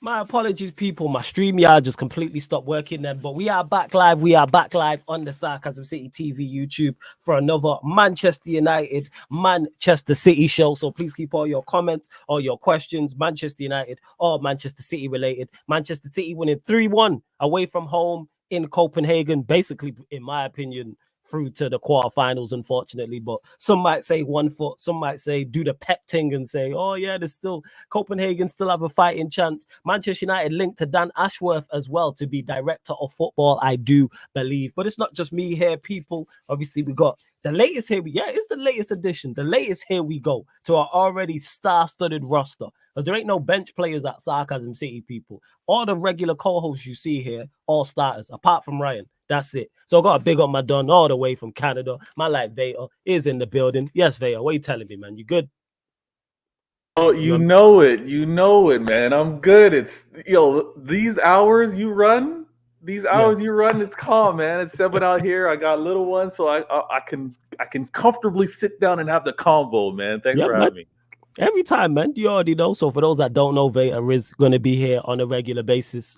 My apologies, people. My StreamYard just completely stopped working then. But we are back live. We are back live on the Sarcasm City TV YouTube for another Manchester United, Manchester City show. So please keep all your comments or your questions, Manchester United or Manchester City related. Manchester City winning 3-1 away from home in Copenhagen. Basically, in my opinion, through to the quarterfinals, unfortunately. But some might say 1 foot, some might say do the pep thing and say, oh yeah, there's still Copenhagen still have a fighting chance. Manchester United linked to Dan Ashworth as well to be director of football, I do believe. But it's not just me here, people. Obviously, we got the latest here. It's the latest edition. The latest here we go to our already star-studded roster. Because there ain't no bench players at Sarcasm City, people. All the regular co-hosts you see here, all starters, apart from Ryan. That's it. So I got a big up my Don all the way from Canada. My like Vader is in the building. Yes, Vader, what are you telling me, man? You good? Oh, you know it, man. I'm good. It's these hours you run, it's calm, man. It's 7 out here. I got little ones, so I can comfortably sit down and have the convo, man. Thanks for having me. Every time, man. You already know. So for those that don't know, Vader is going to be here on a regular basis.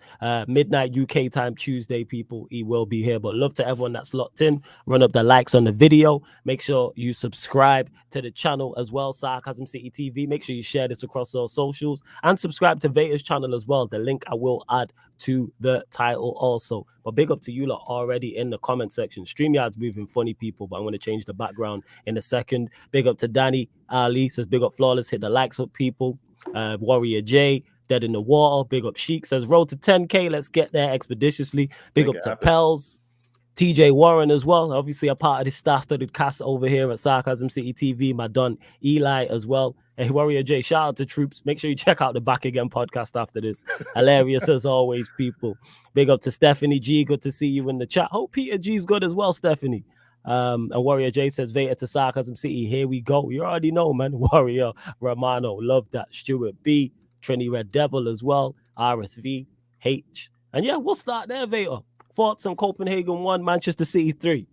Midnight UK time, Tuesday, people. He will be here. But love to everyone that's locked in. Run up the likes on the video. Make sure you subscribe to the channel as well, Sarcasm City TV. Make sure you share this across all socials. And subscribe to Vader's channel as well. The link I will add to the title also. But big up to you lot already in the comment section. StreamYard's moving funny, people, but I'm going to change the background in a second. Big up to Danny Ali, says big up Flawless, hit the likes up, people. Warrior J, Dead in the Water, big up Sheik, says road to 10K, let's get there expeditiously. Big up to Pels. TJ Warren as well, obviously a part of this star-studded cast over here at Sarcasm City TV. My Don Eli as well. Hey, Warrior J, shout out to Troops. Make sure you check out the Back Again podcast after this. Hilarious as always, people. Big up to Stephanie G. Good to see you in the chat. Hope Peter G's good as well, Stephanie. And Warrior J says, Vader to Sarcasm City. Here we go. You already know, man. Warrior Romano. Love that. Stuart B. Trini Red Devil as well. RSV. H. And yeah, we'll start there, Vader. Thoughts on Copenhagen 1, Manchester City 3.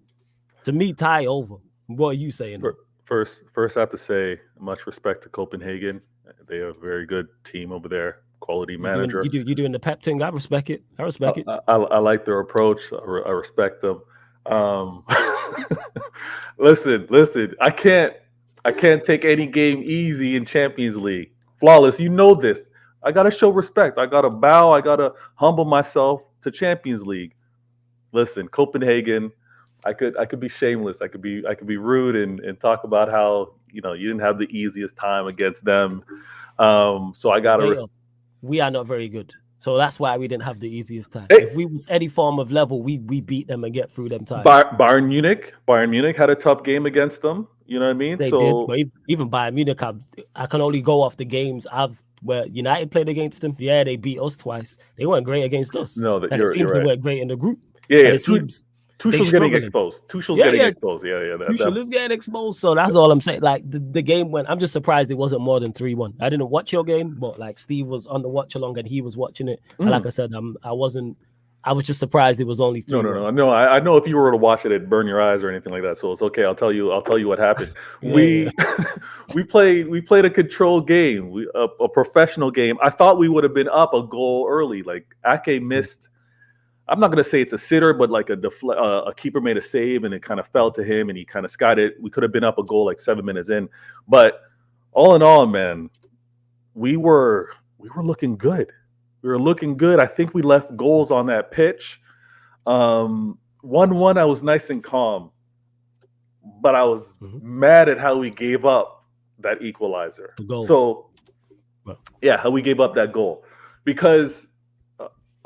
To me, tie over. What are you saying? First, I have to say much respect to Copenhagen. They have a very good team over there, quality manager. You doing the pep thing. I respect it. I like their approach. I respect them. Listen. I can't take any game easy in Champions League. Flawless, you know this. I gotta show respect. I gotta bow. I gotta humble myself to Champions League. Listen, Copenhagen, I could be shameless. I could be rude and talk about how you didn't have the easiest time against them. So I gotta. We are not very good, so that's why we didn't have the easiest time. If we was any form of level, we beat them and get through them times. Bayern Munich had a tough game against them. You know what I mean? They did. But even Bayern Munich, I can only go off the games where United played against them. Yeah, they beat us twice. They weren't great against us. No, it seems they weren't great in the group. Yeah. Tuchel's getting exposed. Tuchel is getting exposed. So that's all I'm saying. Like the game went. I'm just surprised it wasn't more than 3-1. I didn't watch your game, but like Steve was on the watch along and he was watching it. And like I said, I was just surprised it was only 3-1. No. I know if you were to watch it, it'd burn your eyes or anything like that. So it's okay. I'll tell you what happened. We played a controlled game, a professional game. I thought we would have been up a goal early. Like Ake missed. I'm not gonna say it's a sitter, but like a keeper made a save and it kind of fell to him and he kind of skied it. We could have been up a goal like 7 minutes in, but all in all, man, we were looking good. I think we left goals on that pitch. 1-1, I was nice and calm, but I was mad at how we gave up that equalizer. The goal. So, yeah, how we gave up that goal because.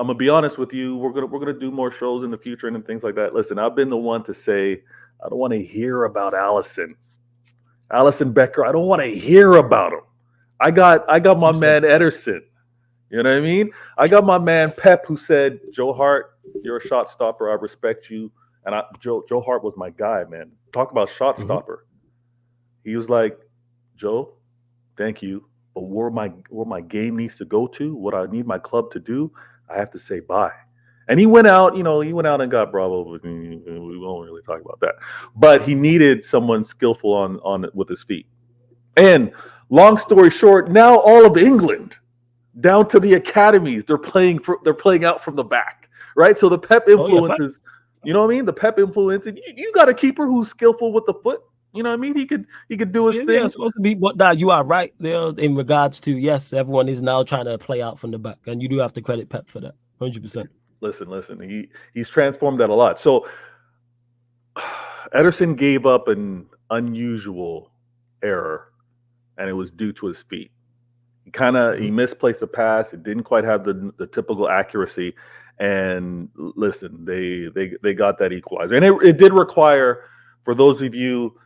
I'm gonna be honest with you. We're gonna do more shows in the future and things like that. Listen, I've been the one to say I don't want to hear about Allison Becker. I don't want to hear about him. I got my man Ederson. You know what I mean? I got my man Pep who said, Joe Hart, you're a shot stopper. I respect you. And Joe Hart was my guy, man. Talk about shot stopper. He was like, Joe, thank you, but where my game needs to go to, what I need my club to do. I have to say bye. And he went out, and got Bravo. We won't really talk about that. But he needed someone skillful on with his feet. And long story short, now all of England down to the academies. They're playing out from the back, right? So the Pep influences, you know what I mean? The Pep influence, and you got a keeper who's skillful with the foot. You know what I mean? He could do his thing. Yeah, it's supposed to be, but now you are right there in regards to, yes, everyone is now trying to play out from the back, and you do have to credit Pep for that, 100%. Listen, he's transformed that a lot. So Ederson gave up an unusual error, and it was due to his feet. He misplaced a pass. It didn't quite have the typical accuracy. And listen, they got that equalizer, and it did require, for those of you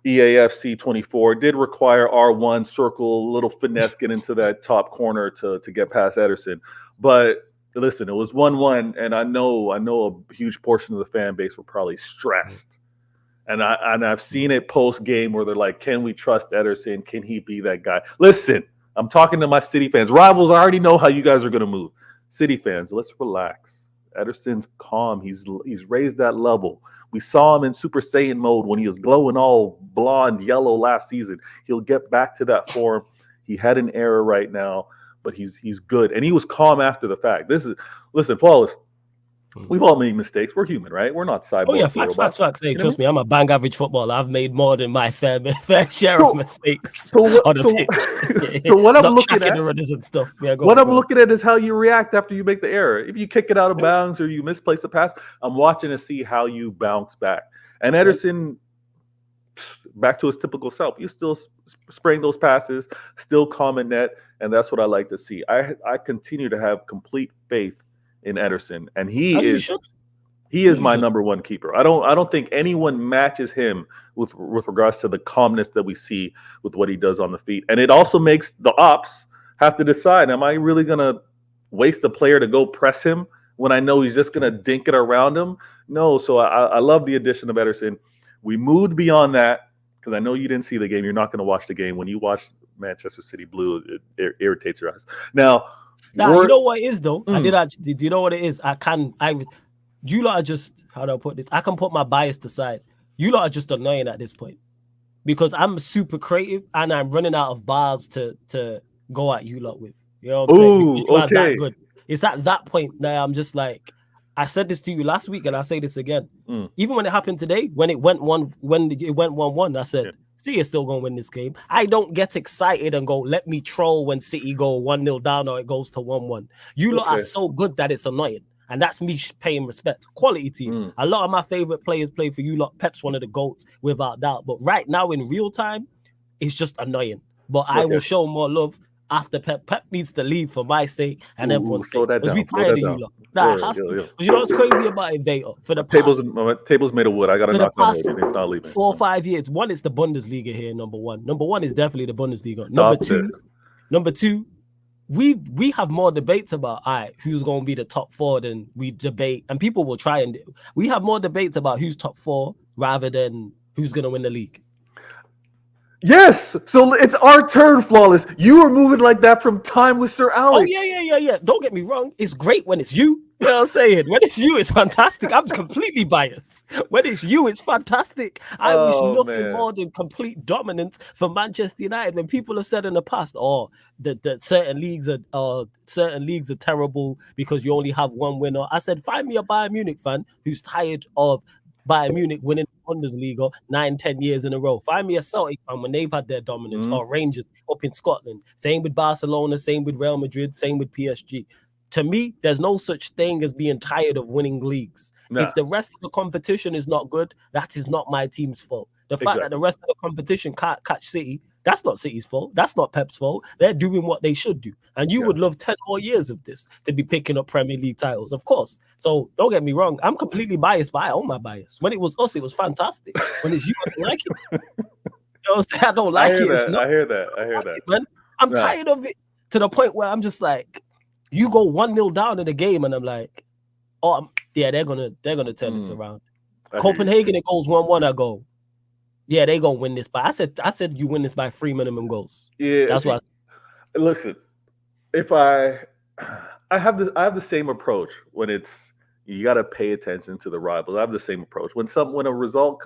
EAFC 24, it did require R1 circle, little finesse, get into that top corner to get past Ederson. But listen, it was 1-1, and I know a huge portion of the fan base were probably stressed. And I've seen it post game where they're like, "Can we trust Ederson? Can he be that guy?" Listen, I'm talking to my City fans. Rivals, I already know how you guys are going to move. City fans, let's relax. Ederson's calm. He's raised that level. We saw him in Super Saiyan mode when he was glowing all blonde yellow last season. He'll get back to that form. He had an error right now, but he's good, and he was calm after the fact. Listen, Flawless. We've all made mistakes. We're human, right? We're not cyborgs. Oh yeah, facts. Hey, trust me, I'm a bang average footballer. I've made more than my fair share of mistakes. So what I'm looking at, and stuff. Yeah, I'm looking at is how you react after you make the error. If you kick it out of bounds or you misplace a pass, I'm watching to see how you bounce back. And Ederson, back to his typical self. He's still spraying those passes, still calm in net, and that's what I like to see. I continue to have complete faith in Ederson, and he is my number one keeper. I don't think anyone matches him with regards to the calmness that we see with what he does on the feet. And it also makes the ops have to decide, am I really gonna waste a player to go press him when I know he's just gonna dink it around him? No. So I love the addition of Ederson. We moved beyond that because I know you didn't see the game. You're not going to watch the game. When you watch Manchester City Blue, it irritates your eyes. Now, you know what it is though? I did actually. Do you know what it is? You lot are just, how do I put this? I can put my bias aside. You lot are just annoying at this point because I'm super creative and I'm running out of bars to go at you lot with. You know what I'm saying? Because you are that good. It's at that point now I'm just like, I said this to you last week and I say this again. Even when it happened today, when it went 1-1, I said, City is still going to win this game. I don't get excited and go, let me troll when City go 1-0 down or it goes to 1-1. You lot are so good that it's annoying. And that's me paying respect. Quality team. A lot of my favorite players play for you lot. Pep's one of the GOATs, without doubt. But right now, in real time, it's just annoying. But I will show more love after Pep. Pep needs to leave for my sake and everyone's sake. Because we tired of you lot. Nah, it has to. Because you know what's crazy about it, Vader? For the tables made of wood. I got to knock on wood. It's not leaving. 4 or 5 years. One is the Bundesliga here, number one. Number one is definitely the Bundesliga. Number two, we have more debates about who's going to be the top four than we debate, and people will try and we have more debates about who's top four rather than who's going to win the league. Yes, so it's our turn, Flawless. You were moving like that from time with Sir Alex. Oh yeah. Don't get me wrong. It's great when it's you. You know what I'm saying? When it's you, it's fantastic. I'm completely biased. When it's you, it's fantastic. I wish nothing more than complete dominance for Manchester United. When people have said in the past, that certain leagues are terrible because you only have one winner. I said, find me a Bayern Munich fan who's tired of Bayern Munich winning the Bundesliga 9-10 years in a row. Find me a Celtic fan when they've had their dominance, or Rangers up in Scotland. Same with Barcelona, same with Real Madrid, same with PSG. To me, there's no such thing as being tired of winning leagues. If the rest of the competition is not good, that is not my team's fault. The fact that the rest of the competition can't catch City, that's not City's fault. That's not Pep's fault. They're doing what they should do. And you would love 10 more years of this to be picking up Premier League titles, of course. So don't get me wrong. I'm completely biased, but I own my bias. When it was us, it was fantastic. When it's you, I don't like it. You know what I'm saying? I don't like it. I hear that. Man. I'm tired of it to the point where I'm just like, you go 1-0 down in the game, and I'm like, they're gonna turn this around. Copenhagen, it goes 1-1. I go, yeah, they gonna win this by. I said you win this by 3 minimum goals. Yeah, that's why. Listen, if I have the same approach when it's you got to pay attention to the rivals. I have the same approach when a result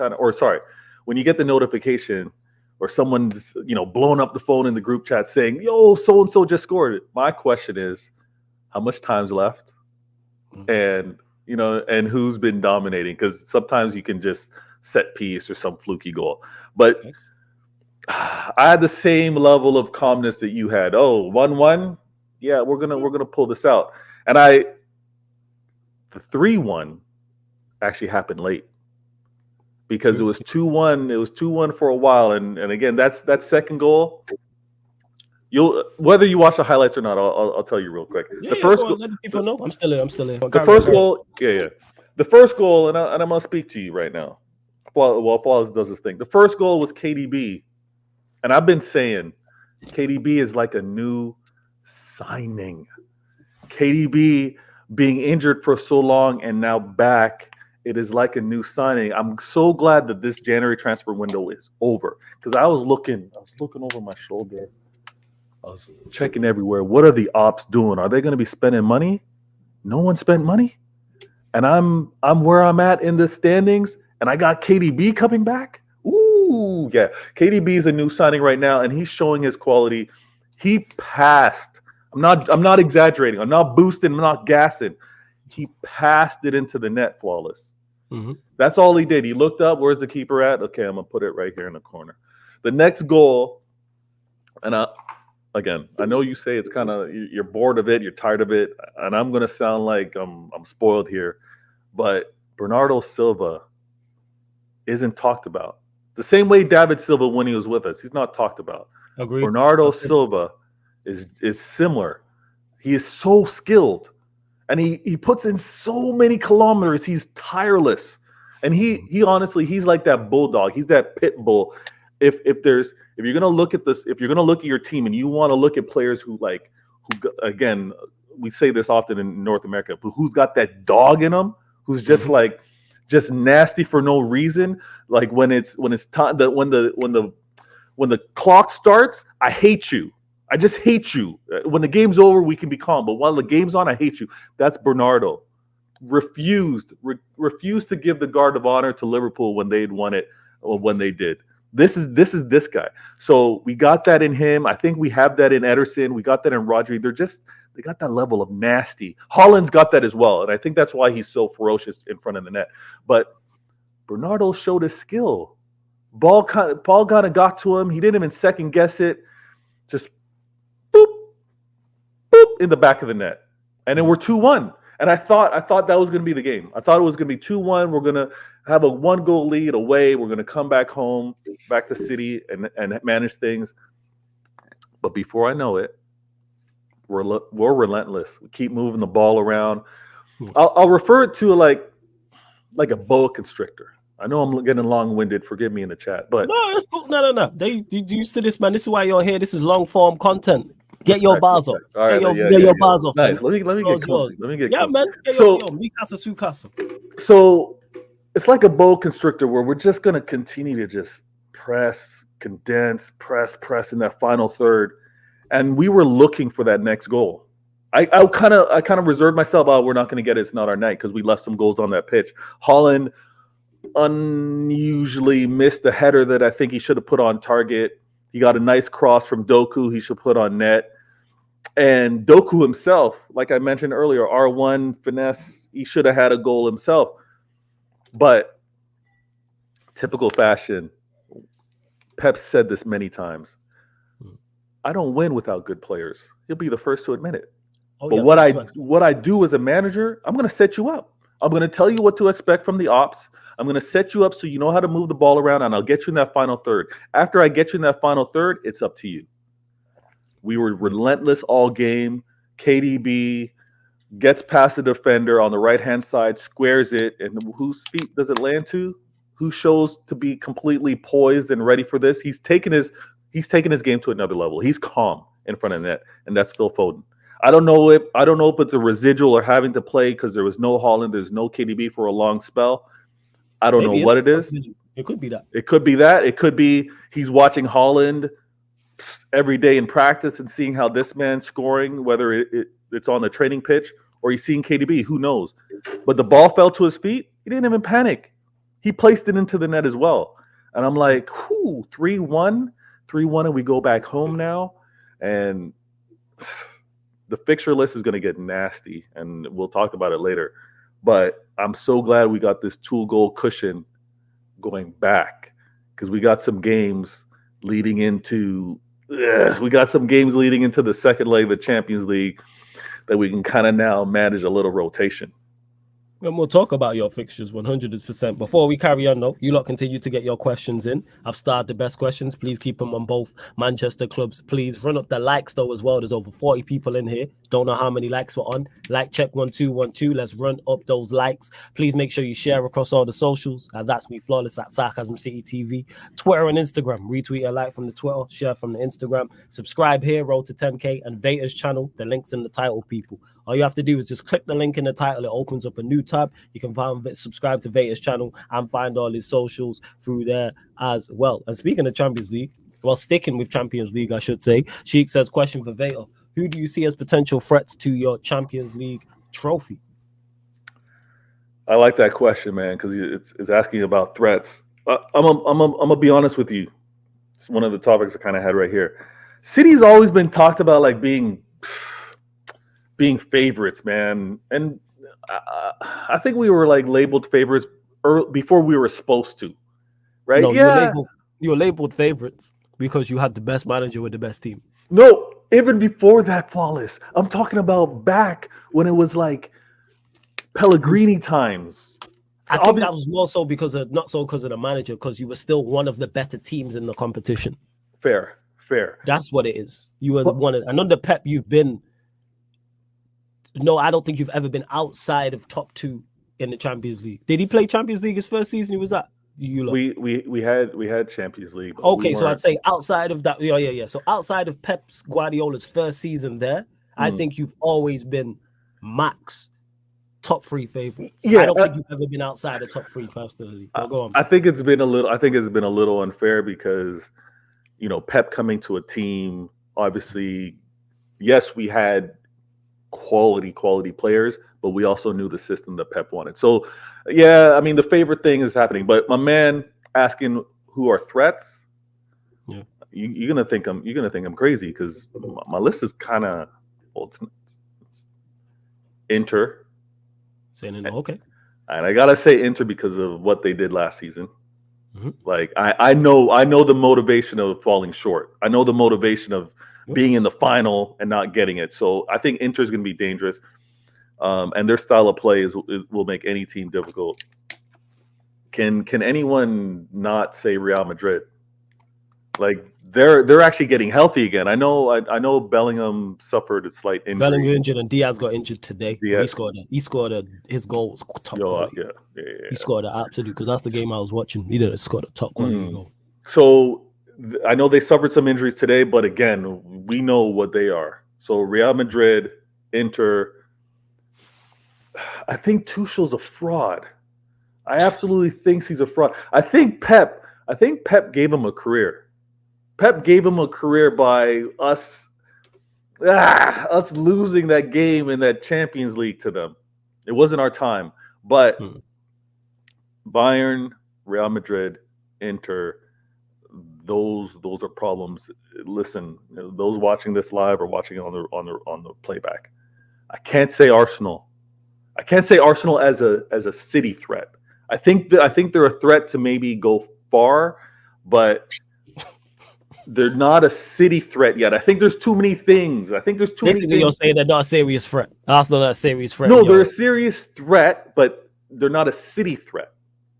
when you get the notification or someone's, blowing up the phone in the group chat saying, yo, so-and-so just scored. My question is, how much time's left? And, and who's been dominating? Because sometimes you can just set piece or some fluky goal. But I had the same level of calmness that you had. Oh, 1-1? Yeah, we're gonna pull this out. And the 3-1 actually happened late. Because it was 2-1. It was 2-1 for a while. And again, that second goal, whether you watch the highlights or not, I'll tell you real quick. The first goal, let the people know. I'm still here. The first goal, the first goal, and I'm gonna speak to you right now while Flawless does this thing. The first goal was KDB, and I've been saying KDB is like a new signing. KDB being injured for so long and now back, it is like a new signing. I'm so glad that this January transfer window is over, because I was looking over my shoulder. I was checking everywhere. What are the ops doing? Are they going to be spending money? No one spent money. And I'm where I'm at in the standings, and I got KDB coming back. Ooh, yeah. KDB is a new signing right now, and he's showing his quality. He passed. I'm not exaggerating. I'm not boosting. I'm not gassing. He passed it into the net, Flawless. Mm-hmm. That's all he did. He looked up. Where's the keeper at? Okay, I'm going to put it right here in the corner. The next goal, and again, I know you say it's kind of, you're bored of it, you're tired of it, and I'm going to sound like I'm spoiled here, but Bernardo Silva isn't talked about. The same way David Silva, when he was with us, he's not talked about. Agreed. Bernardo Silva is similar. He is so skilled, and he puts in so many kilometers. He's tireless, and he honestly, he's like that bulldog. He's that pit bull. If you're gonna look at this, if you're gonna look at your team and you want to look at players who again, we say this often in North America, but who's got that dog in them, who's just just nasty for no reason. Like when it's time that when the clock starts, I hate you. I just hate you. When the game's over, we can be calm, but while the game's on, I hate you. That's Bernardo. Refused to give the guard of honor to Liverpool when they'd won it, or when they did. This is this guy. So we got that in him. I think we have that in Ederson. We got that in Rodri. They got that level of nasty. Holland's got that as well, and I think that's why he's so ferocious in front of the net. But Bernardo showed his skill. Paul kind of got to him. He didn't even second guess it. Just boop, boop in the back of the net, and then we're 2-1. And I thought that was going to be the game. I thought it was going to be 2-1. We're going to have a 1-goal lead away. We're going to come back home, back to City, and manage things. But before I know it, we're relentless. We keep moving the ball around. I'll refer it to like a boa constrictor. I know I'm getting long-winded. Forgive me in the chat, but no, that's cool. No. They used to this, man. This is why you're here. This is long-form content. Get your bars off. Right, get your bars off. Nice. Let me get comfy. Let me get comfy. Man. So it's like a boa constrictor where we're just going to continue to just press, condense, press in that final third. And we were looking for that next goal. I kind of reserved myself. Oh, we're not going to get it. It's not our night, because we left some goals on that pitch. Holland unusually missed the header that I think he should have put on target. He got a nice cross from Doku. He should put on net. And Doku himself, like I mentioned earlier, R1 finesse, he should have had a goal himself. But typical fashion, Pep said this many times. I don't win without good players. He'll be the first to admit it. But what I do as a manager, I'm going to set you up. I'm going to tell you what to expect from the ops. I'm going to set you up so you know how to move the ball around, and I'll get you in that final third. After I get you in that final third, it's up to you. We were relentless all game. KDB gets past the defender on the right-hand side, squares it, and whose feet does it land to? Who shows to be completely poised and ready for this? He's taken his game to another level. He's calm in front of the net, and that's Phil Foden. I don't know if it's a residual or having to play because there was no Holland, there's no KDB for a long spell. I don't know what it is. It could be that. It could be that. It could be he's watching Holland every day in practice and seeing how this man's scoring, whether it's on the training pitch or he's seeing KDB. Who knows? But the ball fell to his feet. He didn't even panic. He placed it into the net as well. And I'm like, 3-1, 3-1, and we go back home now. And the fixture list is going to get nasty, and we'll talk about it later. But I'm so glad we got this 2-goal cushion going back, because we got some games leading into the second leg of the Champions League that we can kind of now manage a little rotation. And we'll talk about your fixtures 100%. Before we carry on, though, you lot continue to get your questions in. I've started the best questions. Please keep them on both Manchester clubs. Please run up the likes, though, as well. There's over 40 people in here. Don't know how many likes we're on. Like check 1212. Let's run up those likes. Please make sure you share across all the socials. That's me, Flawless, at Sarcasm City TV. Twitter and Instagram. Retweet a like from the Twitter. Share from the Instagram. Subscribe here. Road to 10K. And Vader's channel. The link's in the title, people. All you have to do is just click the link in the title. It opens up a new tab. You can subscribe to Vader's channel and find all his socials through there as well. And speaking of Champions League, well, sticking with Champions League, I should say, Sheik says, question for Vader. Who do you see as potential threats to your Champions League trophy? I like that question, man, because it's asking about threats. I'm gonna be honest with you. It's one of the topics I kind of had right here. City's always been talked about like being favorites, man, and I think we were like labeled favorites before we were supposed to, right? No, you were labeled favorites because you had the best manager with the best team. No, even before that, Flawless. I'm talking about back when it was like Pellegrini times. I think that was more so because of the manager, because you were still one of the better teams in the competition. Fair. That's what it is. You were one of, and under Pep, you've been. No, I don't think you've ever been outside of top 2 in the Champions League. Did he play Champions League his first season? He was at we had Champions League. Okay, so I'd say outside of that, yeah. So outside of Pep's Guardiola's first season there, I think you've always been max top 3 favorites. Yeah, I don't think you've ever been outside of top 3 personally. Go on. I think it's been a little unfair because, Pep coming to a team, obviously, yes, we had quality players, but we also knew the system that Pep wanted. So, yeah, I mean, the favorite thing is happening. But my man asking who are threats, yeah, you're gonna think I'm crazy because my list is kind of it's Inter. Okay. And I gotta say Inter because of what they did last season. Mm-hmm. Like I know the motivation of falling short. I know the motivation of being in the final and not getting it. So I think Inter is going to be dangerous, and their style of play will make any team difficult. Can anyone not say Real Madrid? Like they're actually getting healthy again. I know Bellingham suffered a slight injury. Bellingham injured and Diaz got injured today. Diaz. He scored his goal was top quality. Yeah. He scored an absolute, because that's the game I was watching. He did scored a top quality goal. So I know they suffered some injuries today, but again, we know what they are. So Real Madrid, Inter. I think Tuchel's a fraud. I absolutely think he's a fraud. I think Pep gave him a career. Pep gave him a career by us losing that game in that Champions League to them. It wasn't our time. But Bayern, Real Madrid, Inter, those are problems. Listen, those watching this live or watching it on the playback. I can't say Arsenal. I can't say Arsenal as a City threat. I think they're a threat to maybe go far, but they're not a City threat yet. I think there's too many things. Basically, you're saying they're not a serious threat. Arsenal not a serious threat. No, they're a serious threat, but they're not a City threat.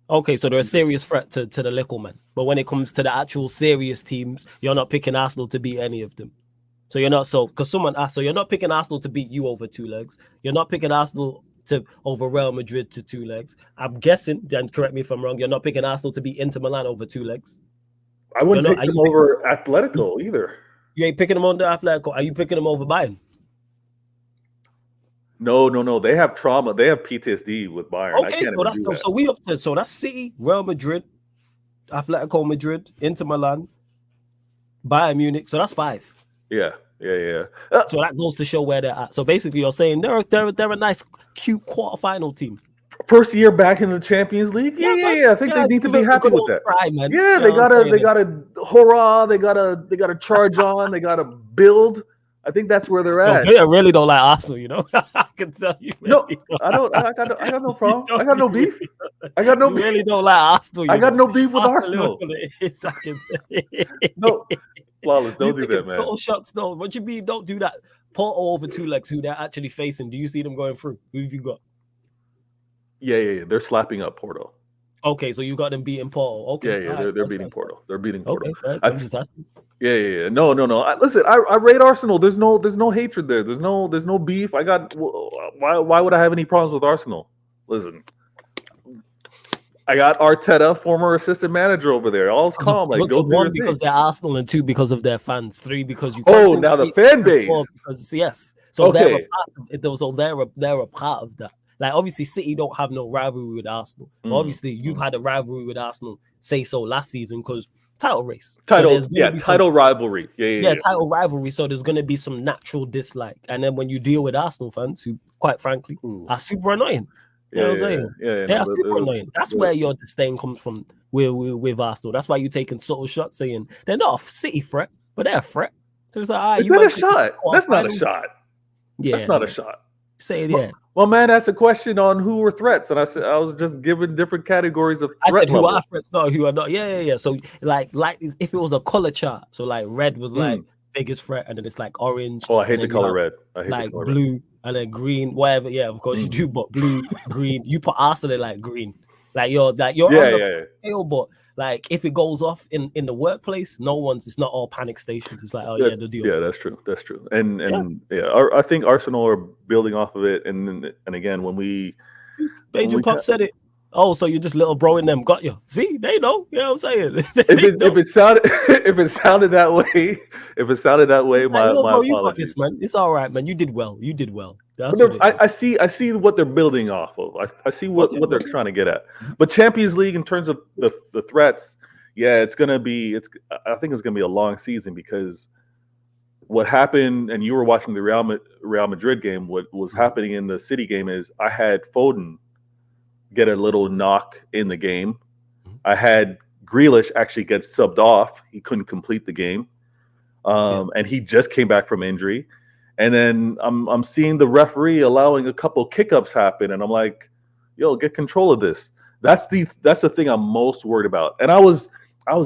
Okay, so they're a serious threat to the little men. But when it comes to the actual serious teams, you're not picking Arsenal to beat any of them. So you're not because someone asked, so you're not picking Arsenal to beat you over 2 legs. You're not picking Arsenal over Real Madrid to 2 legs. I'm guessing, and correct me if I'm wrong, you're not picking Arsenal to beat Inter Milan over 2 legs. I wouldn't pick them over Atletico either. You ain't picking them over Atletico. Are you picking them over Bayern? No. They have trauma. They have PTSD with Bayern. Okay, so that's City, Real Madrid, Atletico Madrid, Inter Milan, Bayern Munich. So that's 5. Yeah. So that goes to show where they're at. So basically, you're saying they're a nice, cute quarterfinal team. First year back in the Champions League. Yeah. I think they need to be happy with that. Try, man. Yeah, they gotta hurrah. They gotta charge on. They gotta build. I think that's where they're at. I really don't like Arsenal, I can tell you. No, I don't. I got no problem. I got no beef. I got no beef. Really don't like Arsenal. I got no beef with Arsenal. No, Flawless, don't do that, man. Total shots, though. What you mean? Don't do that. Porto over 2 legs. Who they're actually facing? Do you see them going through? Who have you got? Yeah. They're slapping up Porto. Okay, so you got them beating Porto. Okay, yeah. They're beating Porto. They're beating Porto. Okay, I'm just asking. Yeah. No. Listen, I rate Arsenal. There's no hatred there. There's no beef. Why would I have any problems with Arsenal? Listen, I got Arteta, former assistant manager over there. All's calm. Like, go one, because they're Arsenal, and 2, because of their fans. 3, because you. Oh, now the fan base. 4, because yes, so okay. They're a part of it. So they're a part of that. Like, obviously, City don't have no rivalry with Arsenal. But obviously, you've had a rivalry with Arsenal, say so, last season, because title race. Title rivalry. Yeah, title rivalry. So there's going to be some natural dislike. And then when you deal with Arsenal fans, who, quite frankly, are super annoying. You know what I'm saying? They are super annoying. That's where your disdain comes from with Arsenal. That's why you're taking subtle shots, saying they're not a City threat, but they're a threat. So it's like, is that a shot? That's not a shot. Yeah, that's not a shot. Say it, yeah. Well, man, asked a question on who were threats, and I said I was just giving different categories of threat. I said who are threats, not who are not. Yeah. So like if it was a color chart, so like red was like biggest threat, and then it's like orange. Oh, I hate the color red. I hate like blue, red. And then green, whatever. Yeah, of course you do, but blue, green. You put Arsenal in like green, like you're on the scale, but like if it goes off in the workplace, it's not all panic stations. It's like, the deal. Yeah, that's true. And I think Arsenal are building off of it. And again, when Pop said it. Oh, so you're just little bro in them. Got you. See, they know. You know what I'm saying? if it sounded that way, my apologies. You got this, man. It's all right, man. You did well. That's I see what they're building off of. I see what they're trying to get at. But Champions League, in terms of the threats, I think it's gonna be a long season, because what happened, and you were watching the Real Madrid game, what was happening in the City game is I had Foden get a little knock in the game. I had Grealish actually get subbed off. He couldn't complete the game. And he just came back from injury. And then I'm seeing the referee allowing a couple kick-ups happen, and I'm like, yo, get control of this. That's the thing I'm most worried about. And I was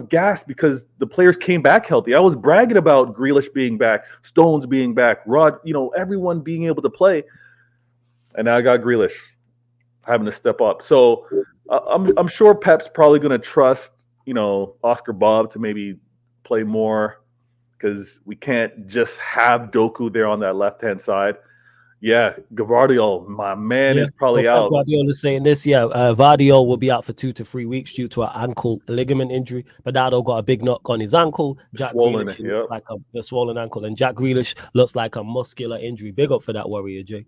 gassed because the players came back healthy. I was bragging about Grealish being back, Stones being back, Rod, everyone being able to play. And now I got Grealish having to step up. So I'm sure Pep's probably going to trust, Oscar Bob to maybe play more, because we can't just have Doku there on that left-hand side. Yeah, Gvardiol, my man, is probably out. Gvardiol is saying this, Gvardiol will be out for 2 to 3 weeks due to an ankle ligament injury. Bernardo got a big knock on his ankle. Jack Grealish looks like a swollen ankle, and Jack Grealish looks like a muscular injury. Big up for that, Warrior Jay.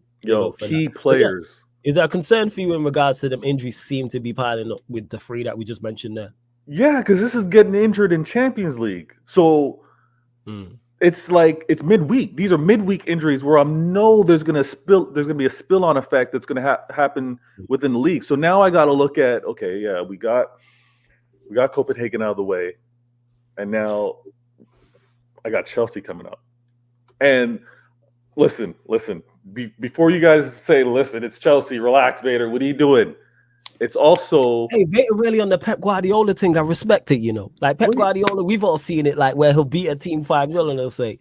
Key players. Is there a concern for you in regards to them injuries seem to be piling up with the 3 that we just mentioned there? Yeah, because this is getting injured in Champions League. So it's like it's midweek. These are midweek injuries where I know there's gonna be a spill-on effect that's gonna happen within the league. So now I got to look at, we got Copenhagen out of the way, and now I got Chelsea coming up. And listen. Before you guys say, listen, it's Chelsea, relax, Vader. What are you doing? It's also... Hey, Vader really on the Pep Guardiola thing. I respect it, Like Pep Guardiola, we've all seen it, like where he'll beat a team 5-0 and he'll say,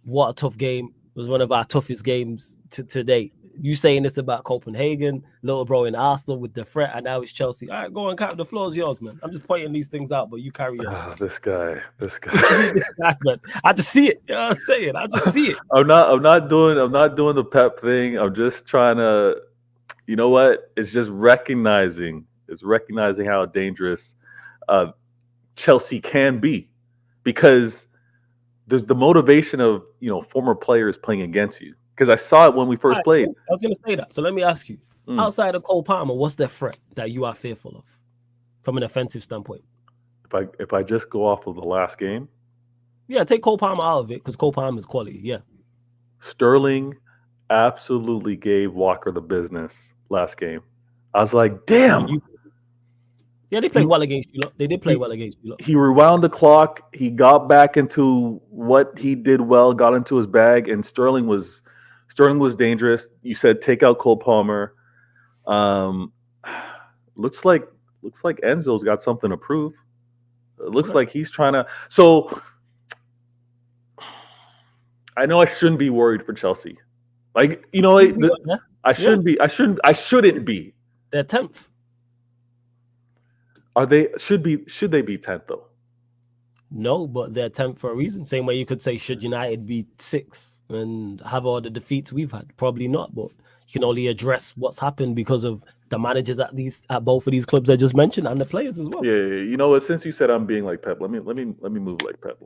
what a tough game. It was one of our toughest games to date. You saying this about Copenhagen, little bro in Arsenal with the threat, and now it's Chelsea. All right, go on, Cap. The floor is yours, man. I'm just pointing these things out, but you carry on. This guy. I just see it. You know what I'm saying? I just see it. I'm not doing the Pep thing. I'm just trying to, you know what? It's just recognizing how dangerous Chelsea can be, because there's the motivation of former players playing against you. Because I saw it when we first played. I was going to say that. So let me ask you, outside of Cole Palmer, what's the threat that you are fearful of from an offensive standpoint? If I just go off of the last game? Yeah, take Cole Palmer out of it, because Cole Palmer is quality, yeah. Sterling absolutely gave Walker the business last game. I was like, damn. Yeah, they played well against you. They did play well against you. He rewound the clock. He got back into what he did well, got into his bag, and Sterling was dangerous. You said take out Cole Palmer. Looks like Enzo's got something to prove. It looks like he's trying to. So I know I shouldn't be worried for Chelsea. Like, you know, I shouldn't be. I shouldn't be. They're 10th. Are they? Should they be 10th though? No, but they're 10th for a reason. Same way you could say, should United be 6th and have all the defeats we've had? Probably not, but you can only address what's happened because of the managers at both of these clubs I just mentioned and the players as well. Yeah. You know what? Since you said I'm being like Pep, let me move like Pep.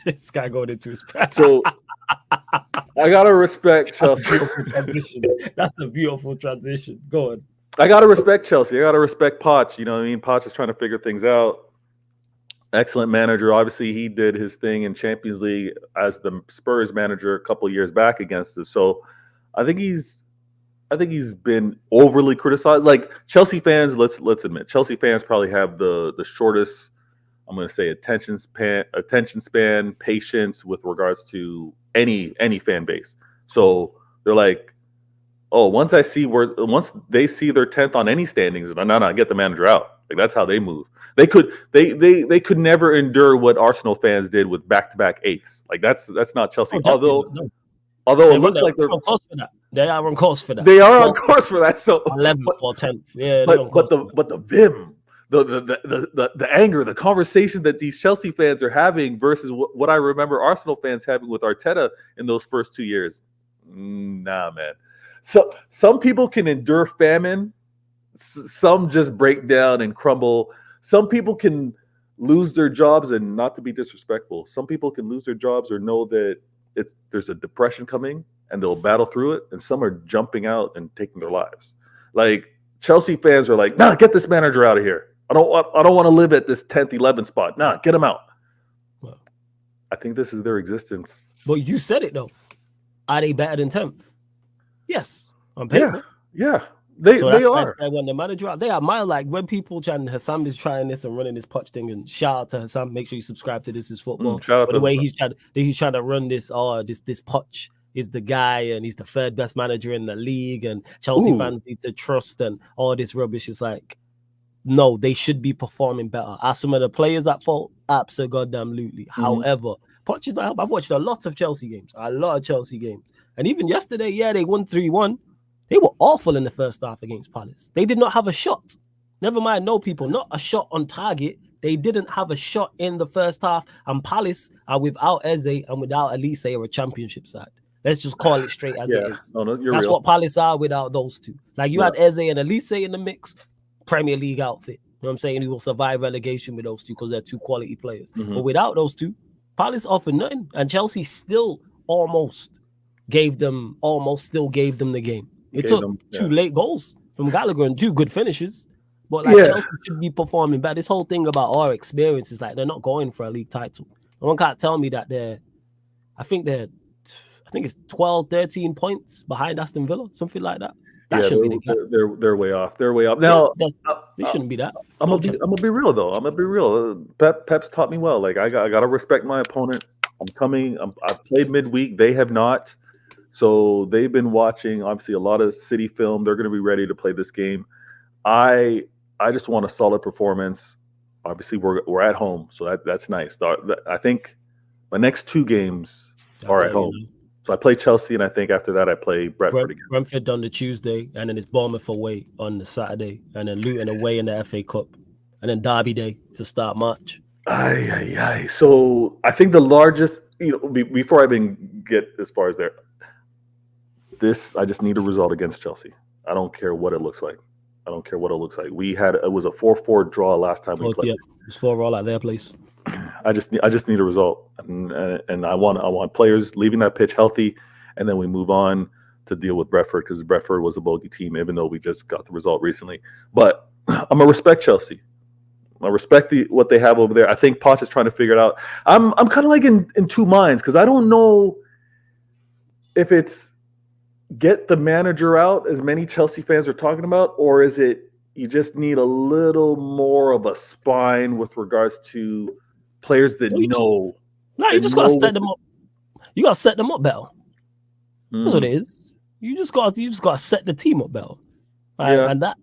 This guy going into his Pep. So I gotta respect Chelsea. That's a beautiful transition. Go on. I gotta respect Chelsea. I gotta respect Poch. You know what I mean? Poch is trying to figure things out. Excellent manager. Obviously, he did his thing in Champions League as the Spurs manager a couple of years back against us. So I think he's been overly criticized. Like Chelsea fans, let's admit, Chelsea fans probably have the shortest, I'm going to say, attention span, patience with regards to any fan base. So they're like, oh, once they see their 10th on any standings, no, get the manager out. Like that's how they move. They could never endure what Arsenal fans did with back-to-back 8ths. Like that's not Chelsea. Although it looks like they're on course for that. They are on course for that. They are on course for that. So 11th or 10th. Yeah. But the vim, the anger, the conversation that these Chelsea fans are having versus what I remember Arsenal fans having with Arteta in those first 2 years. Nah, man. So some people can endure famine. Some just break down and crumble. Some people can lose their jobs, and not to be disrespectful, some people can lose their jobs or know that there's a depression coming and they'll battle through it, and some are jumping out and taking their lives. Like Chelsea fans are like, nah, get this manager out of here. I don't want to live at this 10th, 11th spot. Nah, get him out. Well, I think this is their existence. But you said it though. Are they better than 10th? Yes. On paper. Yeah. They are. When the manager out, they are like when people Hassam is trying this and running this Poch thing, and shout out to Hassam. Make sure you subscribe to This Is Football. But the way he's trying to run this, this Poch is the guy and he's the third best manager in the league and Chelsea fans need to trust and all this rubbish. Is like, no, they should be performing better. Are some of the players at fault? Absolutely. However, Poch is not help. I've watched a lot of Chelsea games. And even yesterday, they won 3-1. They were awful in the first half against Palace. They did not have a shot. Never mind, not a shot on target. They didn't have a shot in the first half. And Palace are without Eze and without Elise are a championship side. Let's just call it straight as it is. That's real. What Palace are without those two. Like you had Eze and Elise in the mix, Premier League outfit. You know what I'm saying? You will survive relegation with those two because they're two quality players. But without those two, Palace offered nothing. And Chelsea still almost gave them the game. It took two late goals from Gallagher and two good finishes. But Chelsea should be performing better. This whole thing about our experience is like they're not going for a league title. No one can't tell me that I think it's 12, 13 points behind Aston Villa, something like that. That shouldn't be the case. They're way off. They're way off. Now they shouldn't be that. I'm gonna be real though. Pep's taught me well. Like I gotta respect my opponent. I've played midweek. They have not. So they've been watching, obviously, a lot of City film. They're going to be ready to play this game. I just want a solid performance. Obviously, we're at home, so that's nice. I think my next two games are at home. So I play Chelsea, and I think after that I play Brentford again. Brentford on the Tuesday, and then it's Bournemouth away on the Saturday, and then Luton away in the FA Cup, and then Derby Day to start March. So I think the largest, before I even get as far as there, I just need a result against Chelsea. I don't care what it looks like. It was a 4-4 draw last time we played. Yeah, it's 4-4 at their place. I just need a result, and I want players leaving that pitch healthy, and then we move on to deal with Brentford because Brentford was a bogey team, even though we just got the result recently. But I'm gonna respect Chelsea. I respect what they have over there. I think Poch is trying to figure it out. I'm kind of like in two minds because I don't know if it's get the manager out, as many Chelsea fans are talking about, or is it you just need a little more of a spine with regards to players that You just gotta set them up. You gotta set them up better. That's what it is. You just gotta set the team up better. Right? Yeah. And that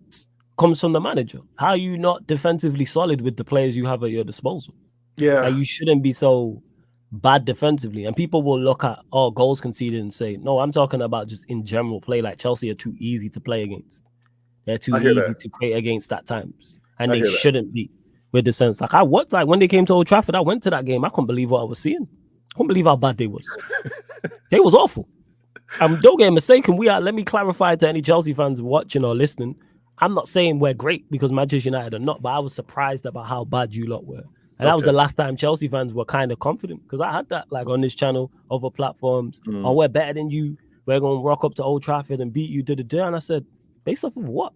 comes from the manager. How are you not defensively solid with the players you have at your disposal? Yeah. Like, you shouldn't be so bad defensively. And people will look at goals conceded and say, no, I'm talking about just in general play. Like, Chelsea are too easy to play against. They're too easy to create against at times. And they shouldn't be, with the sense. Like, when they came to Old Trafford, I went to that game. I couldn't believe what I was seeing. I couldn't believe how bad they was. They was awful. Don't get mistaken. Let me clarify to any Chelsea fans watching or listening. I'm not saying we're great because Manchester United are not, but I was surprised about how bad you lot were. And that was the last time Chelsea fans were kind of confident, because I had that like on this channel, other platforms. Oh, we're better than you. We're going to rock up to Old Trafford and beat you. And I said, based off of what?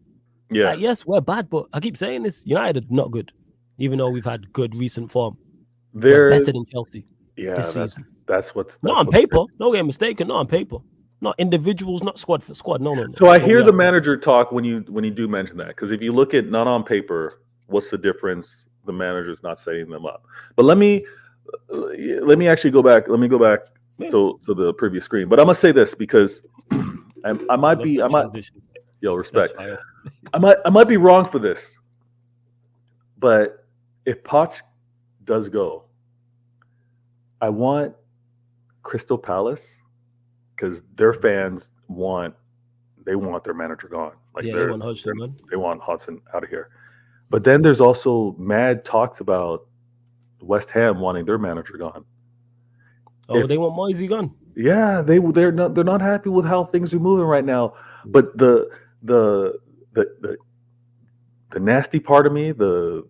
Yeah. Like, yes, we're bad, but I keep saying this. United are not good, even though we've had good recent form. We're better than Chelsea this season. That's not on paper. Don't get mistaken. Not on paper. Not individuals, not squad for squad. No. So I hear the manager talk when you do mention that, because if you look at not on paper, what's the difference? The manager's not setting them up. But let me actually go back. Let me go back to the previous screen. But I'm gonna say this because I might respect. I might be wrong for this, but if Poch does go, I want Crystal Palace, because their fans want their manager gone. Like, they want Hodgson gone. They want Hodgson out of here. But then there's also mad talks about West Ham wanting their manager gone. They want Moisey gone. Yeah, they're not happy with how things are moving right now. But the nasty part of me, the